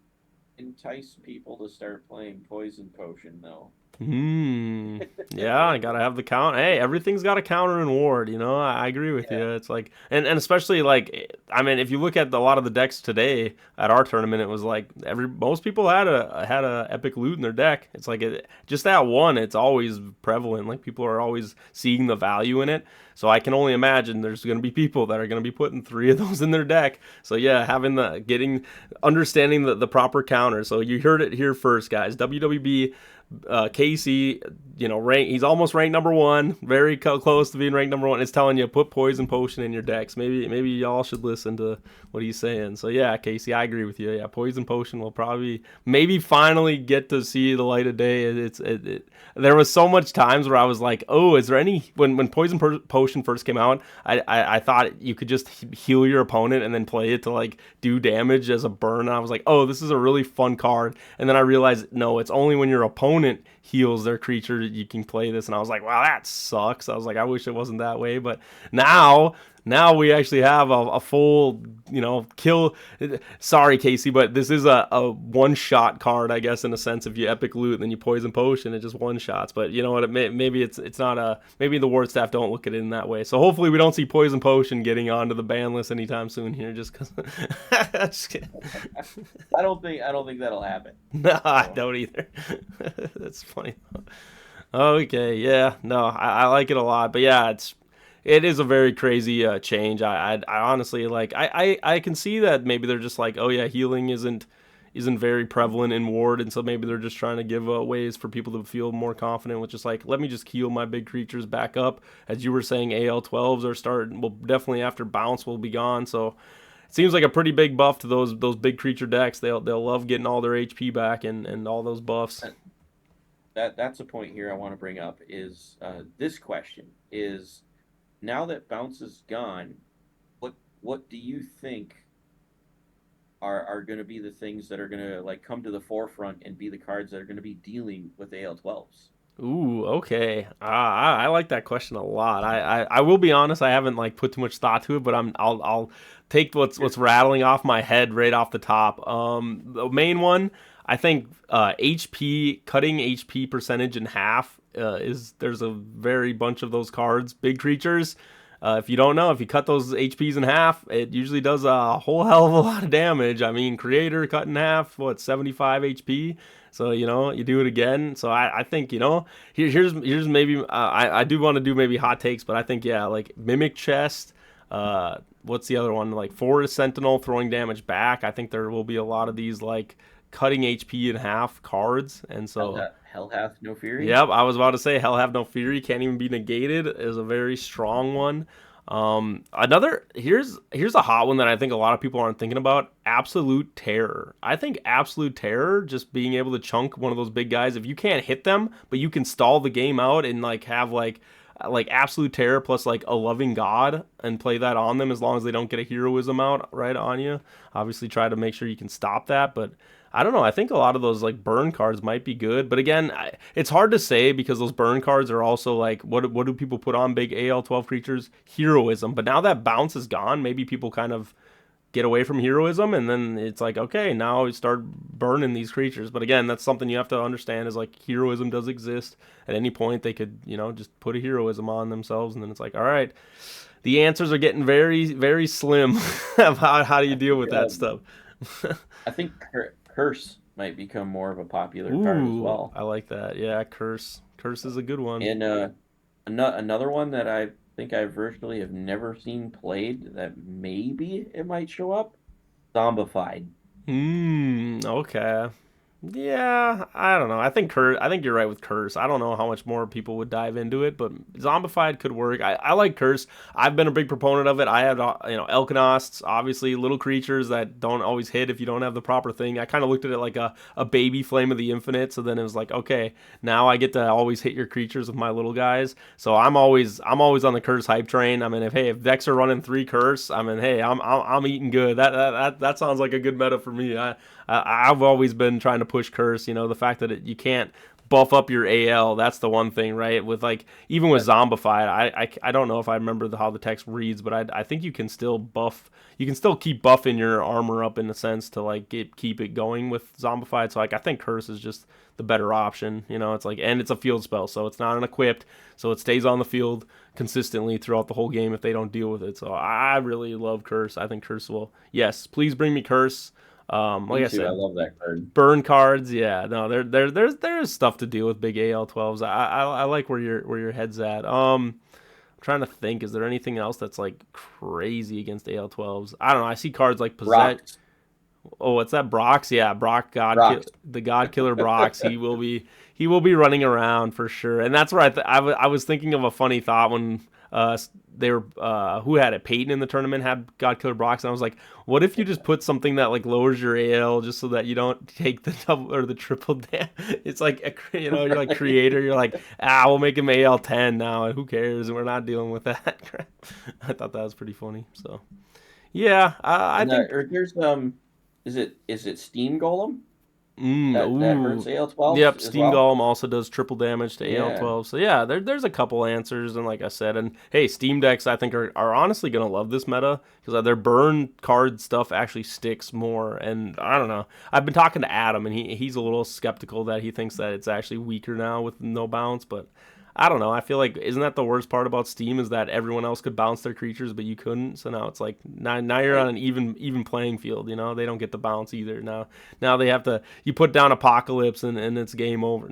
entice people to start playing Poison Potion though. Hmm. Yeah, I gotta have the count. Hey, everything's got a counter and ward. I agree with Yeah. you. It's like, and especially like, I mean, if you look at a lot of the decks today at our tournament, it was like most people had a epic loot in their deck. It's like just that one. It's always prevalent. Like people are always seeing the value in it. So I can only imagine there's gonna be people that are gonna be putting 3 of those in their deck. So yeah, understanding the proper counter. So you heard it here first, guys. WWB. Casey, he's almost ranked number 1, very close to being ranked number 1. It's telling you put Poison Potion in your decks. Maybe y'all should listen to what he's saying. So yeah, Casey, I agree with you. Yeah, Poison Potion will probably maybe finally get to see the light of day. There was so much times where I was like, oh, is there any when Potion first came out, I thought you could just heal your opponent and then play it to like do damage as a burn. And I was like, oh, this is a really fun card. And then I realized no, it's only when your opponent heals their creature you can play this. And I was like, wow, that sucks. I was like, I wish it wasn't that way. But now we actually have a full, kill. Sorry, Casey, but this is a one-shot card, I guess, in a sense. If you epic loot and then you Poison Potion, it just one-shots. But you know what? Maybe it's not maybe the ward staff don't look at it in that way. So hopefully we don't see Poison Potion getting onto the ban list anytime soon here, just because. Just kidding. I don't think that'll happen. No, I don't either. That's funny. Okay, yeah, no, I like it a lot, but yeah, it is a very crazy change. I honestly like I can see that maybe they're just like, oh yeah, healing isn't very prevalent in ward, and so maybe they're just trying to give ways for people to feel more confident with just like, let me just heal my big creatures back up. As you were saying, AL12s are starting. Well, definitely after bounce will be gone, so it seems like a pretty big buff to those big creature decks. They'll love getting all their HP back and all those buffs. That's a point here I want to bring up is this question is, now that bounce is gone, what do you think are going to be the things that are going to like come to the forefront and be the cards that are going to be dealing with AL12s? Ooh, okay. I like that question a lot. I will be honest, I haven't like put too much thought to it, but I'll take what's rattling off my head right off the top. The main one, I think, HP, cutting HP percentage in half, there's a very bunch of those cards, big creatures. If you don't know, if you cut those HPs in half, it usually does a whole hell of a lot of damage. I mean, Creator cut in half, 75 HP? So, you do it again. So I think, here's maybe, I do want to do maybe hot takes, but I think, yeah, like Mimic Chest, what's the other one? Like Forest Sentinel throwing damage back. I think there will be a lot of these, like, cutting HP in half cards. And so... Hell hath no fury. Yep, I was about to say Hell have no fury, can't even be negated, is a very strong one. Here's a hot one that I think a lot of people aren't thinking about. Absolute Terror. I think Absolute Terror, just being able to chunk one of those big guys, if you can't hit them, but you can stall the game out and like have like Absolute Terror plus like a Loving God and play that on them as long as they don't get a heroism out right on you. Obviously try to make sure you can stop that, but I don't know. I think a lot of those like burn cards might be good, but again, it's hard to say because those burn cards are also like, what do people put on big AL12 creatures? Heroism. But now that bounce is gone, maybe people kind of get away from heroism, and then it's like, okay, now we start burning these creatures. But again, that's something you have to understand is like heroism does exist. At any point, they could, just put a heroism on themselves, and then it's like, all right, the answers are getting very, very slim about how do you deal with that stuff. I think Curse might become more of a popular card as well. I like that. Yeah, Curse is a good one. And another one that I think I virtually have never seen played that maybe it might show up, Zombified. Okay. Yeah, I don't know. I think you're right with Curse. I don't know how much more people would dive into it, but Zombified could work. I like Curse. I've been a big proponent of it. I had Elkanosts, obviously little creatures that don't always hit if you don't have the proper thing. I kind of looked at it like a baby Flame of the Infinite. So then it was like, okay, now I get to always hit your creatures with my little guys. So I'm always on the Curse hype train. I mean, if decks are running 3 Curse, I mean, hey, I'm eating good. That sounds like a good meta for me. I've always been trying to push Curse. The fact that you can't buff up your AL. That's the one thing, right? With like even with Zombified, I don't know if I remember how the text reads, but I think you can still buff. You can still keep buffing your armor up in a sense to like keep it going with Zombified. So like I think Curse is just the better option. It's like, and it's a field spell, so it's not an equipped, so it stays on the field consistently throughout the whole game if they don't deal with it. So I really love Curse. I think Curse will. Yes, please bring me Curse. Like I Me too. said, I love that card. burn cards. Yeah, no, there's stuff to deal with big AL12s. I like where your head's at. I'm trying to think. Is there anything else that's like crazy against AL12s? I don't know. I see cards like Possess. Rocks. Oh, what's that? Brox? Yeah, Brock Brox. the God Killer Brox. He will be running around for sure. And that's where I was thinking of a funny thought when they were who had it? Peyton in the tournament had God Killer Brox, and I was like, what if you just put something that like lowers your AL just so that you don't take the double or the triple damage? It's like you're like creator. You're like, we'll make him AL 10 now, and who cares? And we're not dealing with that crap. I thought that was pretty funny. So yeah, I think. Or there's is it Steam Golem that Ooh. hurts AL12 Yep, as Steam well? Golem also does triple damage to Yeah. AL12. So yeah, there's a couple answers, and like I said, and hey, Steam decks I think are honestly gonna love this meta because their burn card stuff actually sticks more. And I don't know, I've been talking to Adam, and he's a little skeptical that he thinks that it's actually weaker now with no bounce, but. I don't know. I feel like isn't that the worst part about Steam is that everyone else could bounce their creatures, but you couldn't. So now it's like now you're on an even playing field. They don't get the bounce either. Now they have to you put down Apocalypse and it's game over.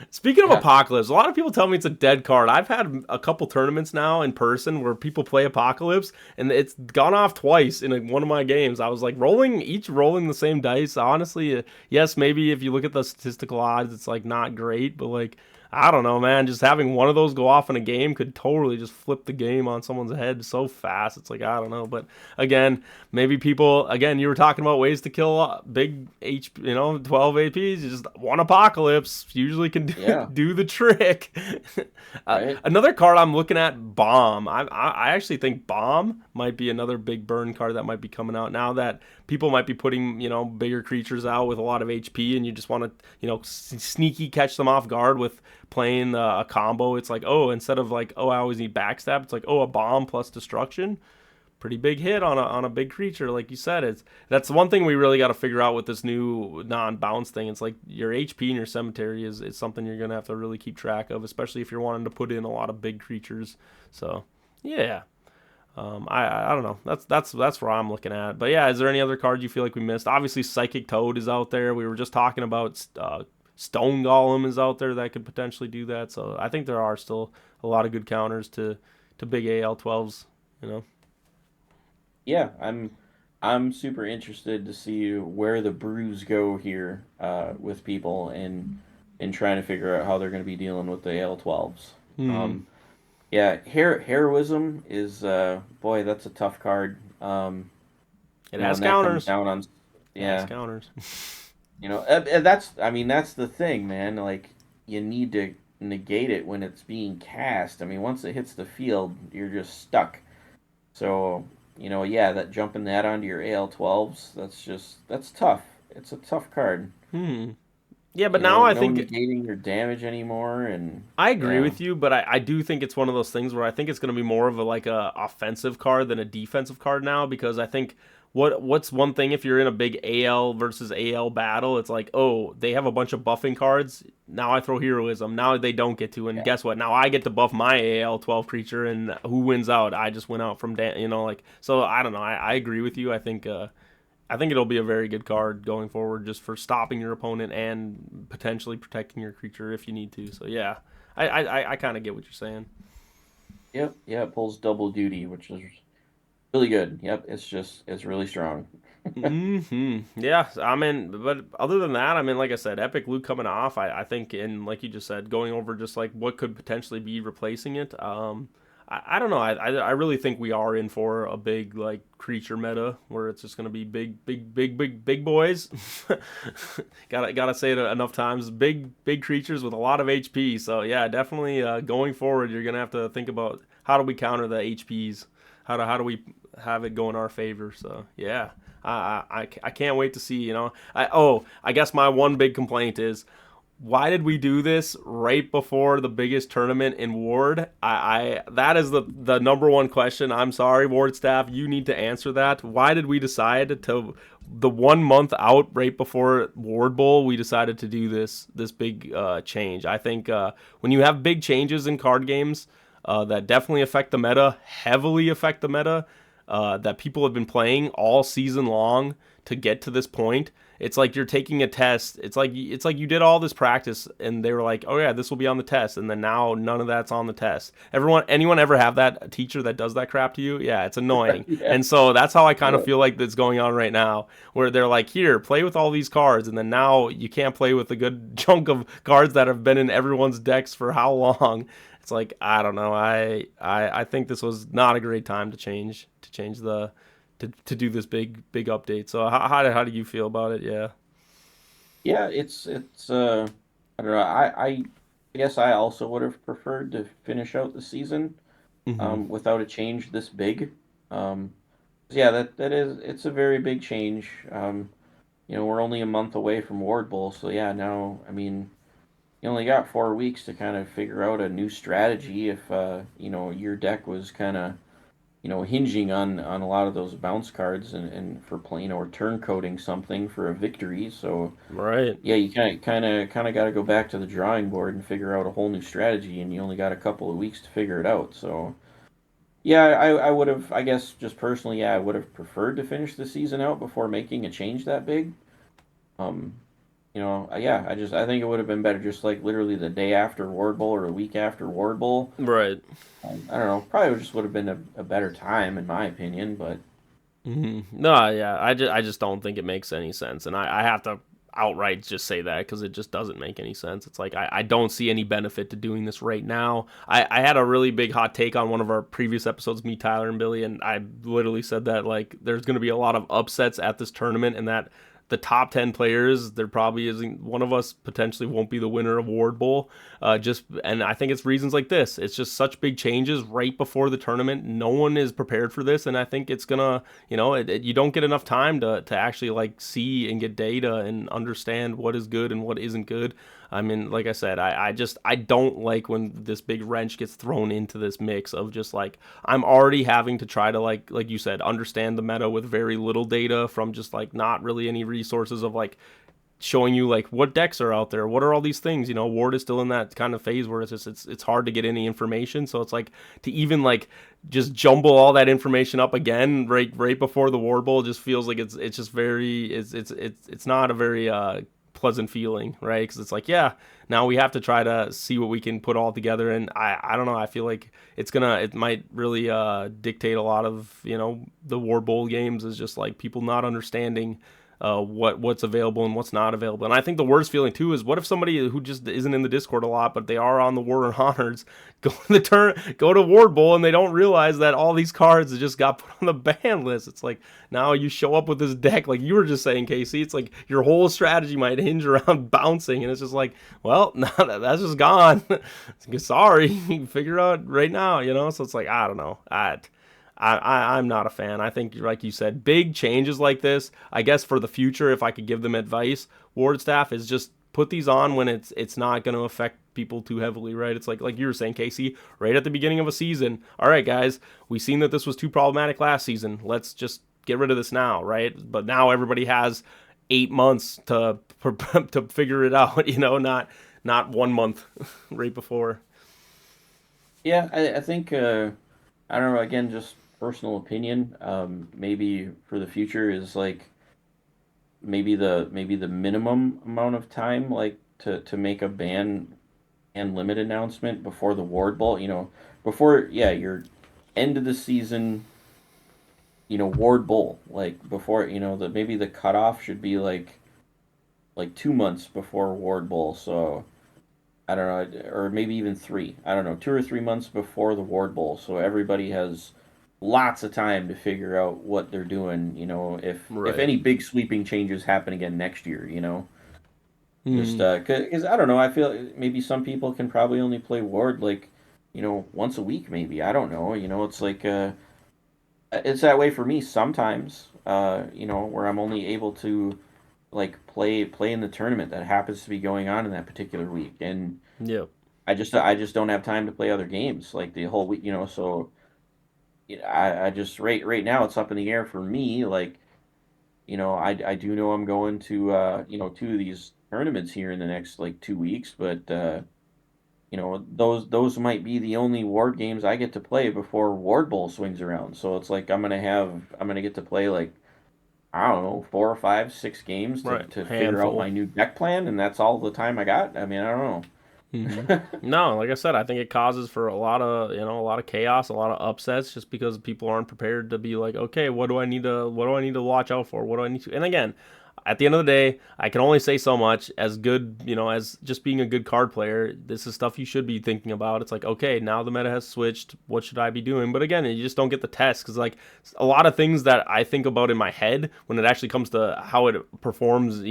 Speaking of Apocalypse, a lot of people tell me it's a dead card. I've had a couple tournaments now in person where people play Apocalypse, and it's gone off twice in one of my games. I was like rolling the same dice. Honestly, yes, maybe if you look at the statistical odds, it's like not great, but like I don't know, man. Just having one of those go off in a game could totally just flip the game on someone's head so fast. It's like, I don't know. But again, maybe people, again, you were talking about ways to kill big 12 APs. Just one Apocalypse usually can do the trick. Right. Another card I'm looking at, Bomb. I actually think Bomb might be another big burn card that might be coming out now that people might be putting, bigger creatures out with a lot of HP, and you just want to, sneaky catch them off guard with playing a combo. It's like, instead of like, I always need backstab, it's like, a bomb plus destruction. Pretty big hit on a big creature, like you said. That's the one thing we really got to figure out with this new non-bounce thing. It's like your HP in your cemetery is something you're gonna have to really keep track of, especially if you're wanting to put in a lot of big creatures. So yeah. I don't know. That's where I'm looking at. But yeah, is there any other cards you feel like we missed? Obviously, Psychic Toad is out there. We were just talking about Stone Golem is out there that could potentially do that. So I think there are still a lot of good counters to big AL12s. Yeah, I'm super interested to see where the brews go here with people and trying to figure out how they're going to be dealing with the AL12s. Yeah, heroism is boy, that's a tough card. It has counters. Down on, It has counters. that's the thing, man. Like you need to negate it when it's being cast. I mean, once it hits the field, you're just stuck. So that jumping that onto your AL12s, that's tough. It's a tough card. Yeah, but now I think negating your damage anymore, and I agree with you, but I do think it's one of those things where I think it's going to be more of a offensive card than a defensive card now, because I think what's one thing if you're in a big AL versus AL battle, it's like, they have a bunch of buffing cards. Now I throw heroism. Now they don't get to, and guess what? Now I get to buff my AL12 creature, and who wins out? I just went out from so I don't know. I agree with you. I think it'll be a very good card going forward, just for stopping your opponent and potentially protecting your creature if you need to. So yeah, I kind of get what you're saying. Yep, yeah, it pulls double duty, which is Really good. Yep, it's really strong. Yeah, I mean, but other than that, I mean, like I said, Epic Luke coming off, I think, and like you just said, going over just like what could potentially be replacing it. I don't know. I really think we are in for a big like creature meta where it's just gonna be big boys. Gotta say it enough times. Big creatures with a lot of HP. So yeah, definitely going forward, you're gonna have to think about how do we counter the HPs. How do we have it go in our favor? So yeah, I can't wait to see. I guess my one big complaint is why did we do this right before the biggest tournament in Ward? I that is the number one question. I'm sorry, Ward staff, you need to answer that. Why did we decide to the 1 month out right before Ward Bowl? We decided to do this big change. I think when you have big changes in card games that definitely affect the meta, heavily affect the meta, that people have been playing all season long to get to this point. It's like you're taking a test. It's like you did all this practice and they were like, "Oh yeah, this will be on the test." And then now none of that's on the test. Anyone ever have that teacher that does that crap to you? Yeah, it's annoying. Yeah. And so that's how I kind of feel like that's going on right now, where they're like, "Here, play with all these cards." And then now you can't play with a good chunk of cards that have been in everyone's decks for how long? It's like, I don't know. I think this was not a great time to change to do this big update. So how do you feel about it? Yeah. Yeah, it's I don't know. I guess I also would have preferred to finish out the season Hmm. without a change this big. Um, yeah, that is it's a very big change. We're only a month away from Ward Bowl, so yeah, now I mean you only got 4 weeks to kind of figure out a new strategy if your deck was kind of hinging on a lot of those bounce cards and for playing or turn coding something for a victory. So Right. yeah, you kind of got to go back to the drawing board and figure out a whole new strategy, and you only got a couple of weeks to figure it out. So yeah, I would have, I guess, just personally, yeah, I would have preferred to finish the season out before making a change that big. Um, yeah, I think it would have been better just like literally the day after Ward Bowl or a week after Ward Bowl. Right. I don't know, probably just would have been a better time in my opinion, but No, yeah, I just don't think it makes any sense, and I have to outright just say that because it just doesn't make any sense. It's like I don't see any benefit to doing this right now. I had a really big hot take on one of our previous episodes, me, Tyler, and Billy, and I literally said that like there's going to be a lot of upsets at this tournament, and that the top 10 players, there probably isn't one of us potentially won't be the winner of Ward Bowl. And I think it's reasons like this. It's just such big changes right before the tournament. No one is prepared for this, and I think it's gonna, you don't get enough time to actually like see and get data and understand what is good and what isn't good. I mean, like I said, I don't like when this big wrench gets thrown into this mix of just like I'm already having to try to like you said, understand the meta with very little data from just like not really any resources of like showing you like what decks are out there, what are all these things. Ward is still in that kind of phase where it's hard to get any information, so it's like to even like just jumble all that information up again right before the Ward Bowl just feels like it's just very it's not a very pleasant feeling, right? Because it's like, yeah, now we have to try to see what we can put all together, and I don't know, I feel like it might really dictate a lot of the Ward Bowl games is just like people not understanding what's available and what's not available. And I think the worst feeling too is what if somebody who just isn't in the Discord a lot, but they are on the War and Honors, go to Ward Bowl and they don't realize that all these cards just got put on the ban list. It's like now you show up with this deck, like you were just saying, Casey. It's like your whole strategy might hinge around bouncing, and it's just like, well, now that's just gone. Sorry, figure out right now, So it's like I don't know. I'm not a fan. I think, like you said, big changes like this, I guess for the future, if I could give them advice, Ward staff is just put these on when it's not going to affect people too heavily, right? It's like you were saying, Casey, right at the beginning of a season. All right, guys, we've seen that this was too problematic last season. Let's just get rid of this now, right? But now everybody has 8 months to figure it out, not 1 month right before. yeah, I think I don't know. Again, just personal opinion. Maybe for the future is like maybe the minimum amount of time like to make a ban and limit announcement before the Ward Bowl. Before, yeah, your end of the season Ward Bowl, like before, maybe the cutoff should be like 2 months before Ward Bowl. So I don't know, or maybe even three. I don't know, 2 or 3 months before the Ward Bowl, so everybody has lots of time to figure out what they're doing. If Right. any big sweeping changes happen again next year. Just Mhm. because I don't know, I feel maybe some people can probably only play Ward like once a week, maybe. I don't know. It's like it's that way for me sometimes. Where I'm only able to like play in the tournament that happens to be going on in that particular week, and Yep. I just don't have time to play other games like the whole week. So I just right now it's up in the air for me. Like I do know I'm going to two of these tournaments here in the next like 2 weeks, but those might be the only Ward games I get to play before Ward Bowl swings around. So it's like I'm gonna get to play like I don't know 4 or 5, 6 games to Right. figure out Handful. my new deck plan, and that's all the time I got. I mean, I don't hmm know. No, like I said, I think it causes for a lot of chaos, a lot of upsets, just because people aren't prepared to be like, okay, what do I need to watch out for? What do I need to? And again, at the end of the day, I can only say so much. As good, as just being a good card player, this is stuff you should be thinking about. It's like, okay, now the meta has switched. What should I be doing? But again, you just don't get the test because like a lot of things that I think about in my head when it actually comes to how it performs,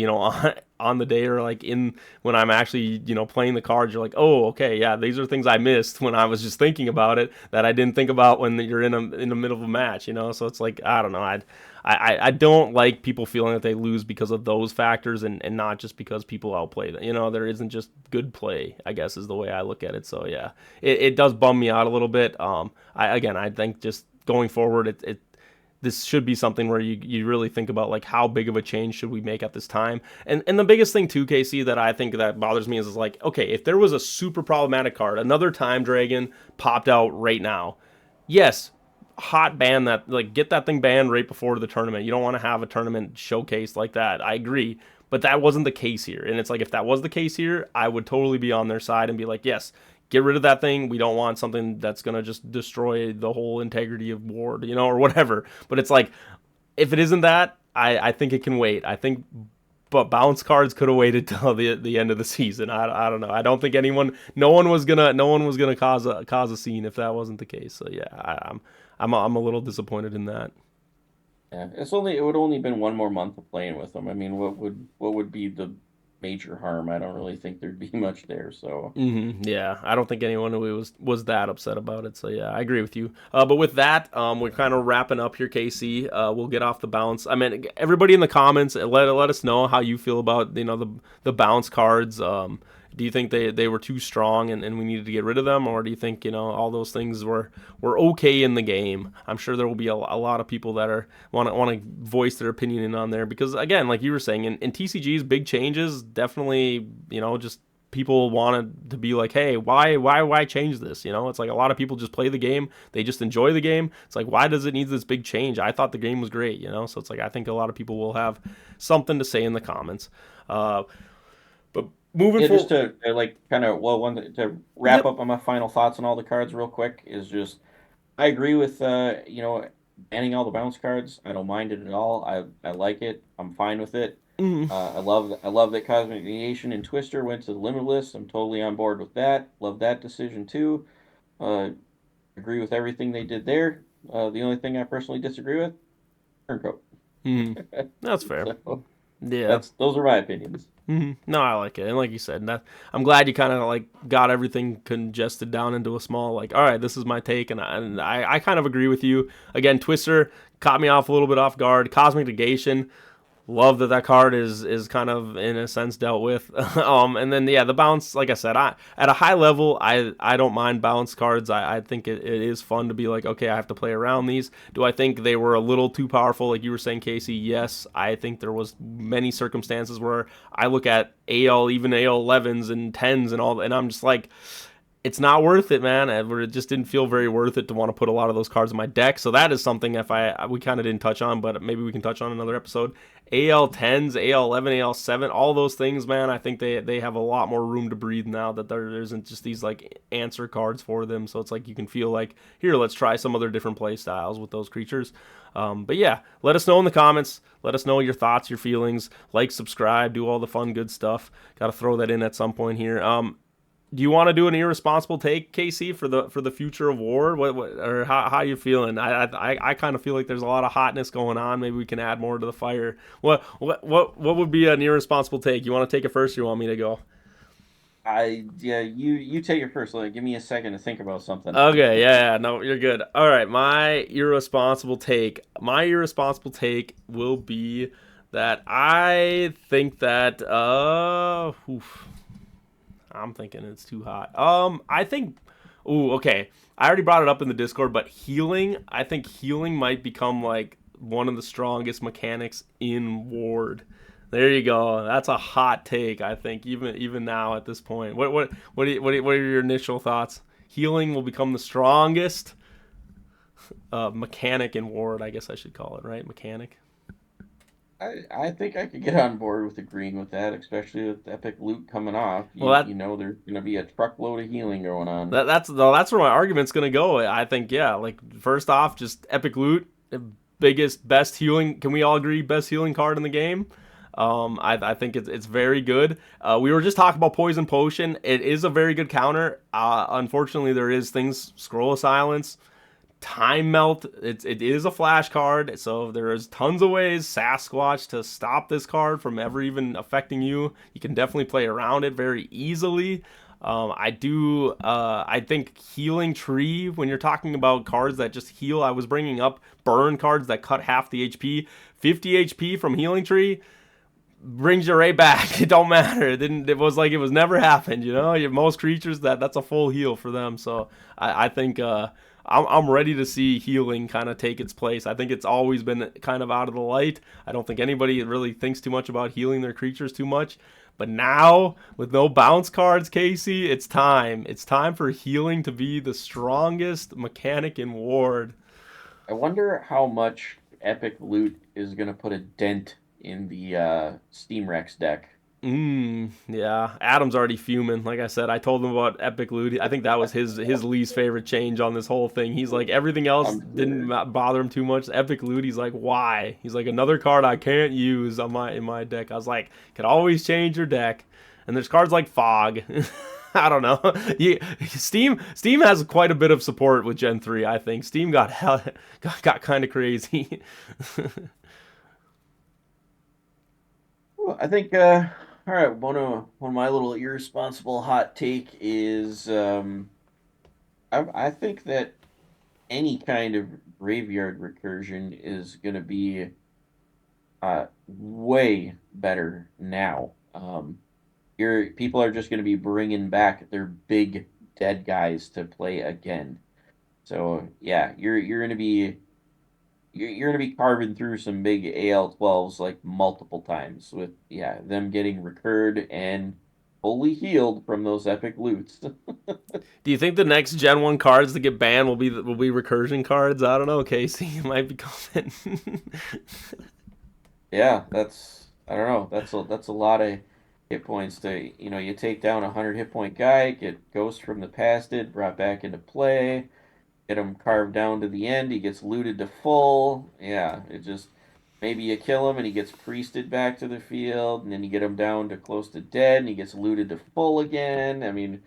on the day or like in when I'm actually playing the cards, you're like, oh, okay, yeah, these are things I missed when I was just thinking about it that I didn't think about when you're in the middle of a match, So it's like I don't know, I don't like people feeling that they lose because of those factors and not just because people outplay them. There isn't just good play, I guess, is the way I look at it. So yeah, it does bum me out a little bit. I think just going forward, this should be something where you really think about like how big of a change should we make at this time. And the biggest thing too, Casey, that I think that bothers me is like, okay, if there was a super problematic card, another Time Dragon popped out right now, yes, hot ban that, like, get that thing banned right before the tournament. You don't want to have a tournament showcase like that. I agree. But that wasn't the case here. And it's like, if that was the case here, I would totally be on their side and be like, yes, get rid of that thing. We don't want something that's going to just destroy the whole integrity of Ward, or whatever. But it's like, if it isn't that, I think it can wait. I think, but bounce cards could have waited till the end of the season. I don't know. I don't think no one was gonna cause a scene if that wasn't the case. So yeah, I'm a little disappointed in that. Yeah, it would only been one more month of playing with them. I mean, what would be the major harm? I don't really think there'd be much there. So Yeah, I don't think anyone was that upset about it. So yeah, I agree with you. But with that, we're kind of wrapping up here, Casey. We'll get off the bounce. I mean, everybody in the comments, let us know how you feel about the bounce cards. Do you think they were too strong and we needed to get rid of them, or do you think all those things were okay in the game? I'm sure there will be a lot of people that are want to voice their opinion in on there because again, like you were saying, in TCG's big changes definitely just people wanted to be like, hey, why change this? It's like a lot of people just play the game, they just enjoy the game. It's like, why does it need this big change? I thought the game was great. So it's like I think a lot of people will have something to say in the comments. But moving yeah, just forward. to like kind of to wrap Yep. up on my final thoughts on all the cards real quick is just I agree with banning all the bounce cards. I don't mind it at all. I like it. I'm fine with it. Mhm. I love that Cosmic Negation and Twister went to the Limitless. I'm totally on board with that. Love that decision too. Uh, agree with everything they did there. The only thing I personally disagree with, Turncoat. Mhm. That's fair. So Yeah. those are my opinions. No, I like it, and like you said, I'm glad you kind of like got everything congested down into a small, like, all right, this is my take, and I kind of agree with you. Again, Twister caught me off a little bit off guard. Cosmic Negation, love that card is kind of in a sense dealt with. And then yeah, the bounce, like I said, I at a high level, I don't mind bounce cards. I think it is fun to be like, okay, I have to play around these. Do I think they were a little too powerful, like you were saying, Casey? Yes, I think there was many circumstances where I look at even AL 11s and 10s and all, and I'm just like, it's not worth it, man. It just didn't feel very worth it to want to put a lot of those cards in my deck. So that is something we kind of didn't touch on, but maybe we can touch on another episode. AL 10s, AL 11, AL 7, all those things, man. I think they have a lot more room to breathe now that there isn't just these like answer cards for them. So it's like you can feel like, here, let's try some other different play styles with those creatures. But yeah, let us know in the comments. Let us know your thoughts, your feelings. Like, subscribe, do all the fun, good stuff. Got to throw that in at some point here. Do you want to do an irresponsible take, Casey, for the future of war? What or how you feeling? I kind of feel like there's a lot of hotness going on. Maybe we can add more to the fire. What would be an irresponsible take? You want to take it first, or you want me to go? You take it first. Like, give me a second to think about something. Okay, yeah, no, you're good. All right, my irresponsible take. My irresponsible take will be that I think that I'm thinking it's too hot. I think. Ooh, okay. I already brought it up in the Discord, but healing. I think healing might become like one of the strongest mechanics in Ward. There you go. That's a hot take. I think even now at this point. What are your initial thoughts? Healing will become the strongest mechanic in Ward. I guess I should call it, right? Mechanic. I think I could get on board with agreeing with that, especially with Epic Loot coming off. Well, you know, there's going to be a truckload of healing going on. That's where my argument's gonna go. I think, yeah, like first off, just Epic Loot, best healing. Can we all agree best healing card in the game? I think it's very good. We were just talking about Poison Potion. It is a very good counter. Unfortunately, there is things, Scroll of Silence, Time Melt. It is a flash card, so there is tons of ways, Sasquatch, to stop this card from ever even affecting you. You can definitely play around it very easily. I think Healing Tree, when you're talking about cards that just heal, I was bringing up burn cards that cut half the HP. 50 HP from Healing Tree brings you right back. It don't matter. It was like it was never happened, you know? Most creatures, that's a full heal for them. So I think I'm ready to see healing kind of take its place. I think it's always been kind of out of the light. I don't think anybody really thinks too much about healing their creatures too much. But now, with no bounce cards, Casey, it's time. It's time for healing to be the strongest mechanic in Ward. I wonder how much Epic Loot is going to put a dent in the Steam Rex deck. Yeah. Adam's already fuming. Like I said, I told him about Epic Loot. I think that was his least favorite change on this whole thing. He's like, everything else didn't bother him too much. Epic Loot, he's like, why? He's like, another card I can't use in my deck. I was like, could always change your deck. And there's cards like Fog. I don't know. Steam has quite a bit of support with Gen 3, I think. Steam got kind of crazy. Well, I think all right, one of my little irresponsible hot take is I think that any kind of graveyard recursion is going to be way better now. Your people are just going to be bringing back their big dead guys to play again. So yeah, you're going to be carving through some big AL12s like multiple times with them getting recurred and fully healed from those epic loots. Do you think the next Gen 1 cards that get banned will be recursion cards? I don't know, Casey. It might be coming. Yeah, I don't know. That's a lot of hit points to, you take down a 100 hit point guy, get Ghost from the Past brought back into play. Get him carved down to the end. He gets looted to full. Yeah, it just maybe you kill him and he gets priested back to the field, and then you get him down to close to dead, and he gets looted to full again. I mean,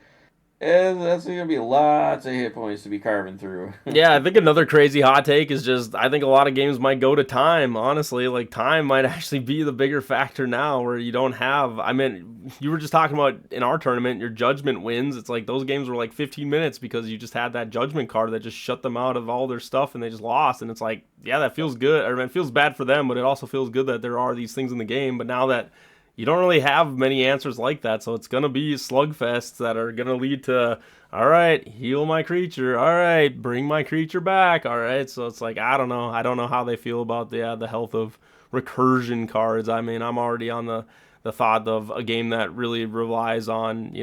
that's gonna be lots of hit points to be carving through. Yeah, I think another crazy hot take is just I think a lot of games might go to time. Honestly, like time might actually be the bigger factor now, where you don't have. I mean, you were just talking about in our tournament, your judgment wins. It's like those games were like 15 minutes because you just had that judgment card that just shut them out of all their stuff and they just lost. And it's like, yeah, that feels good. Or it feels bad for them, but it also feels good that there are these things in the game. But now that you don't really have many answers like that, so it's going to be slugfests that are going to lead to, all right, heal my creature, all right, bring my creature back, all right, so it's like, I don't know how they feel about the health of recursion cards. I mean, I'm already on the thought of a game that really relies on,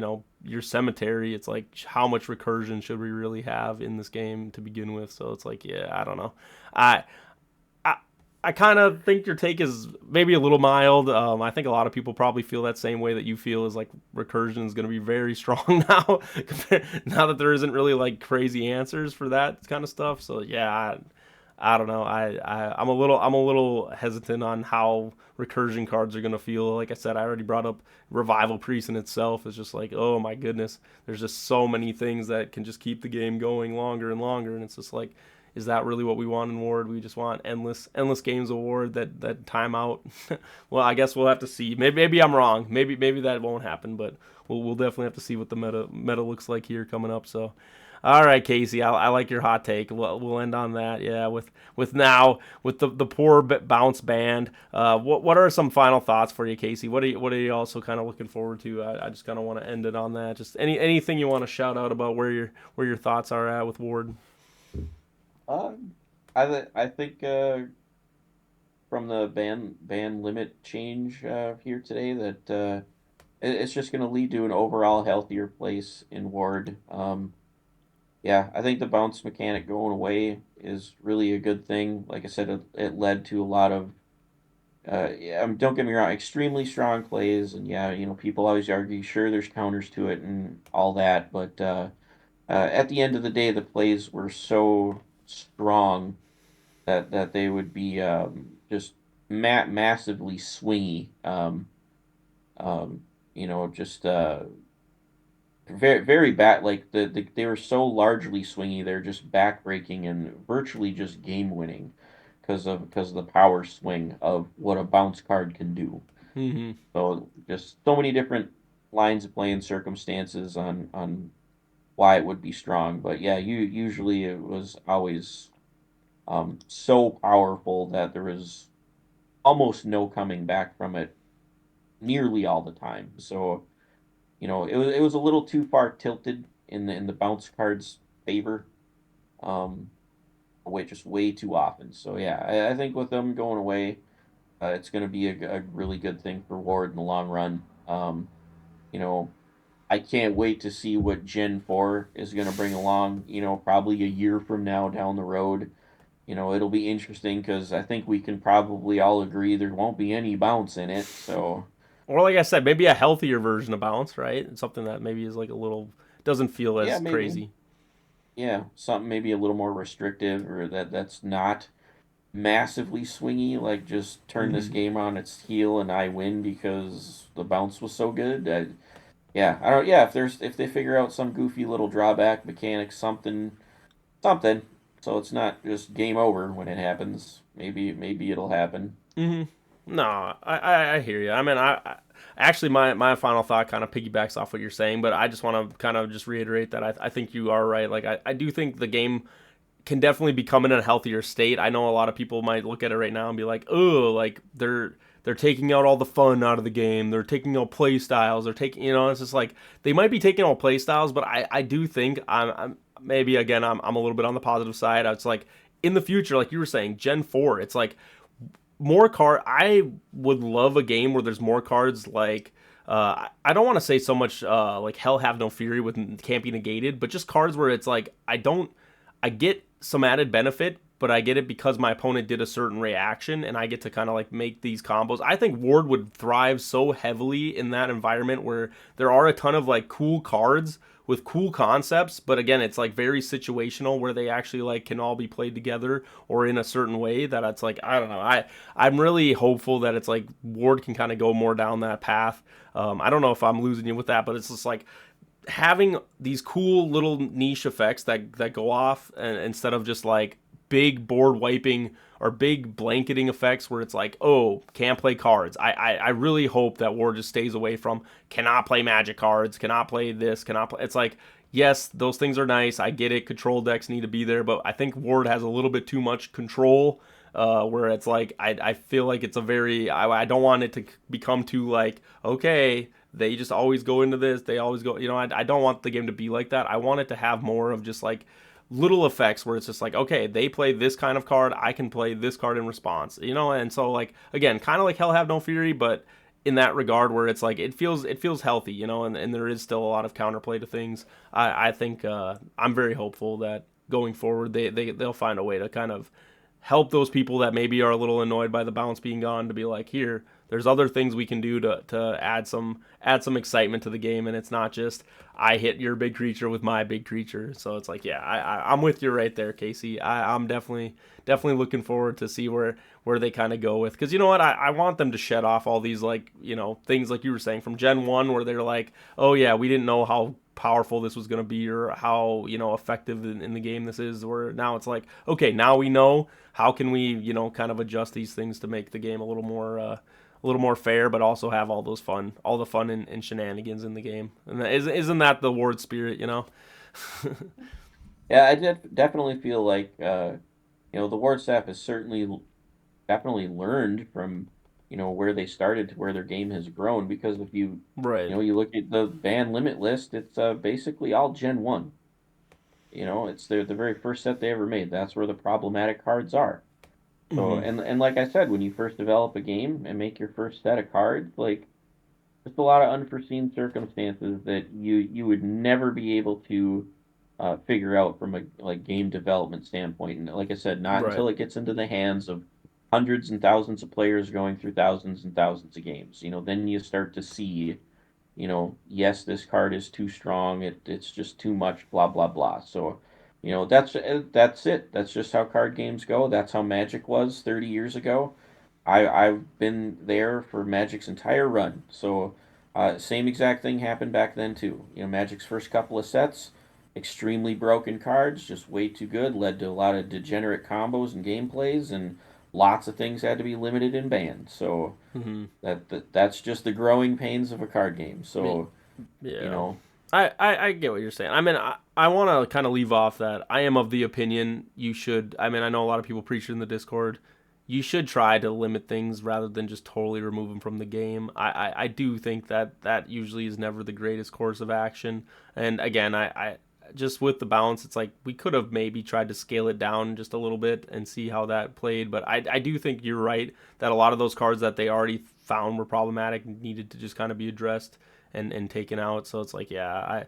your cemetery. It's like, how much recursion should we really have in this game to begin with? So it's like, yeah, I don't know. I kind of think your take is maybe a little mild. I think a lot of people probably feel that same way that you feel, is like recursion is going to be very strong now, now that there isn't really like crazy answers for that kind of stuff. So yeah, I don't know. I'm a little hesitant on how recursion cards are gonna feel. Like I said, I already brought up Revival Priest in itself. It's just like, oh my goodness, there's just so many things that can just keep the game going longer and longer, and it's just like, is that really what we want in Ward? We just want endless games of Ward that time out. Well, I guess we'll have to see. Maybe I'm wrong. Maybe that won't happen, but we'll definitely have to see what the meta looks like here coming up. So. All right, Casey, I like your hot take. We'll end on that. Yeah, with the poor bounce band. What are some final thoughts for you, Casey? What are you also kind of looking forward to? I just kind of want to end it on that. Just anything you want to shout out about where your thoughts are at with Ward. Um, I think from the ban limit change here today that it's just going to lead to an overall healthier place in Ward. Yeah, I think the bounce mechanic going away is really a good thing. Like I said, it led to a lot of yeah, don't get me wrong, extremely strong plays, and yeah, people always argue, sure, there's counters to it and all that, but at the end of the day, the plays were so strong that they would be just massively swingy. Just very bad. Like they were so largely swingy, they're just backbreaking and virtually just game winning because of the power swing of what a bounce card can do. Mm-hmm. So just so many different lines of play and circumstances on why it would be strong. But yeah, usually it was always so powerful that there was almost no coming back from it nearly all the time. So it was a little too far tilted in the bounce card's favor, um, just way too often. So yeah, I think with them going away, it's going to be a really good thing for Ward in the long run. You know, I can't wait to see what Gen 4 is going to bring along. Probably a year from now down the road. It'll be interesting because I think we can probably all agree there won't be any bounce in it. So Or like I said, maybe a healthier version of bounce, right? And something that maybe is like a little doesn't feel yeah, as maybe. crazy. Yeah, something maybe a little more restrictive or that's not massively swingy, like just turn this Mm-hmm. game on its heel and I win because the bounce was so good. Yeah, I don't. Yeah, if they figure out some goofy little drawback mechanic, something, so it's not just game over when it happens. Maybe it'll happen. Mm-hmm. No, I hear you. I mean, actually my final thought kind of piggybacks off what you're saying, but I just want to kind of just reiterate that I think you are right. Like I do think the game can definitely become in a healthier state. I know a lot of people might look at it right now and be like, "Oh, like they're taking out all the fun out of the game. They're taking out play styles. They're taking, it's just like they might be taking out play styles, but I do think I'm maybe again I'm a little bit on the positive side. It's like in the future, like you were saying, Gen 4, it's like more card. I would love a game where there's more cards like I don't want to say so much like Hell Have No Fury with can't be negated, but just cards where it's like I get some added benefit, but I get it because my opponent did a certain reaction and I get to kind of like make these combos. I think Ward would thrive so heavily in that environment where there are a ton of like cool cards with cool concepts, but again, it's like very situational where they actually like can all be played together or in a certain way that it's like I don't know. I'm really hopeful that it's like Ward can kind of go more down that path. I don't know if I'm losing you with that, but it's just like having these cool little niche effects that go off and instead of just like big board wiping or big blanketing effects where it's like, oh, can't play cards. I really hope that Ward just stays away from cannot play magic cards, cannot play this, cannot play. It's like, yes, those things are nice. I get it. Control decks need to be there, but I think Ward has a little bit too much control. Where it's like I feel like it's a very I don't want it to become too like okay they just always go into this they always go I don't want the game to be like that. I want it to have more of just like little effects where it's just like okay they play this kind of card I can play this card in response and so like again kind of like Hell Have No Fury but in that regard where it's like it feels healthy and there is still a lot of counterplay to things. I think I'm very hopeful that going forward they'll find a way to kind of help those people that maybe are a little annoyed by the bounce being gone to be like here There's other things we can do to add some excitement to the game, and it's not just I hit your big creature with my big creature. So it's like, yeah, I'm with you right there, Casey. I'm definitely looking forward to see where they kind of go with, because you know what, I want them to shed off all these, like, you know, things like you were saying from Gen 1 where they're like, oh yeah, we didn't know how powerful this was going to be or how, you know, effective in the game this is, where now it's like, okay, now we know, how can we, you know, kind of adjust these things to make the game a little more fair, but also have all the fun and shenanigans in the game. And isn't that the Ward spirit, you know? Yeah, I definitely feel like you know, the Ward staff has definitely learned from, you know, where they started to where their game has grown. Because if you Right. you know, you look at the ban limit list, it's basically all Gen 1. You know, it's the very first set they ever made. That's where the problematic cards are. So, Mm-hmm. and like I said, when you first develop a game and make your first set of cards, like, just a lot of unforeseen circumstances that you would never be able to figure out from a like game development standpoint. And like I said, not Right. until it gets into the hands of hundreds and thousands of players going through thousands and thousands of games. You know, then you start to see, you know, yes, this card is too strong. It's just too much. Blah blah blah. So, you know, that's it. That's just how card games go. That's how Magic was 30 years ago. I've been there for Magic's entire run. So, same exact thing happened back then too. You know, Magic's first couple of sets, extremely broken cards, just way too good, led to a lot of degenerate combos and gameplays, and lots of things had to be limited and banned. So Mm-hmm. that's just the growing pains of a card game. So, you Yeah. know, I get what you're saying. I mean, I want to kind of leave off that I am of the opinion you should. I mean, I know a lot of people preach it in the Discord. You should try to limit things rather than just totally remove them from the game. I do think that usually is never the greatest course of action. And again, I just with the balance, it's like we could have maybe tried to scale it down just a little bit and see how that played. But I do think you're right that a lot of those cards that they already found were problematic needed to just kind of be addressed and taken out. So it's like, yeah,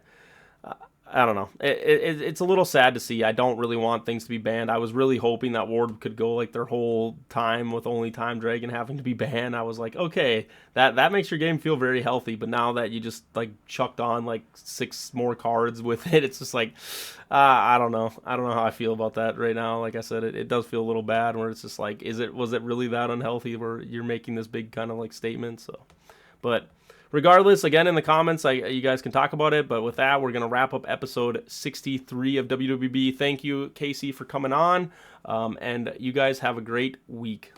I don't know. It's a little sad to see. I don't really want things to be banned. I was really hoping that Ward could go like their whole time with only Time Dragon having to be banned. I was like, okay, that makes your game feel very healthy. But now that you just like chucked on like 6 more cards with it, it's just like, I don't know. I don't know how I feel about that right now. Like I said, it does feel a little bad where it's just like, was it really that unhealthy where you're making this big kind of like statement? So, but regardless, again, in the comments, you guys can talk about it. But with that, we're going to wrap up episode 63 of WWB. Thank you, Casey, for coming on. And you guys have a great week.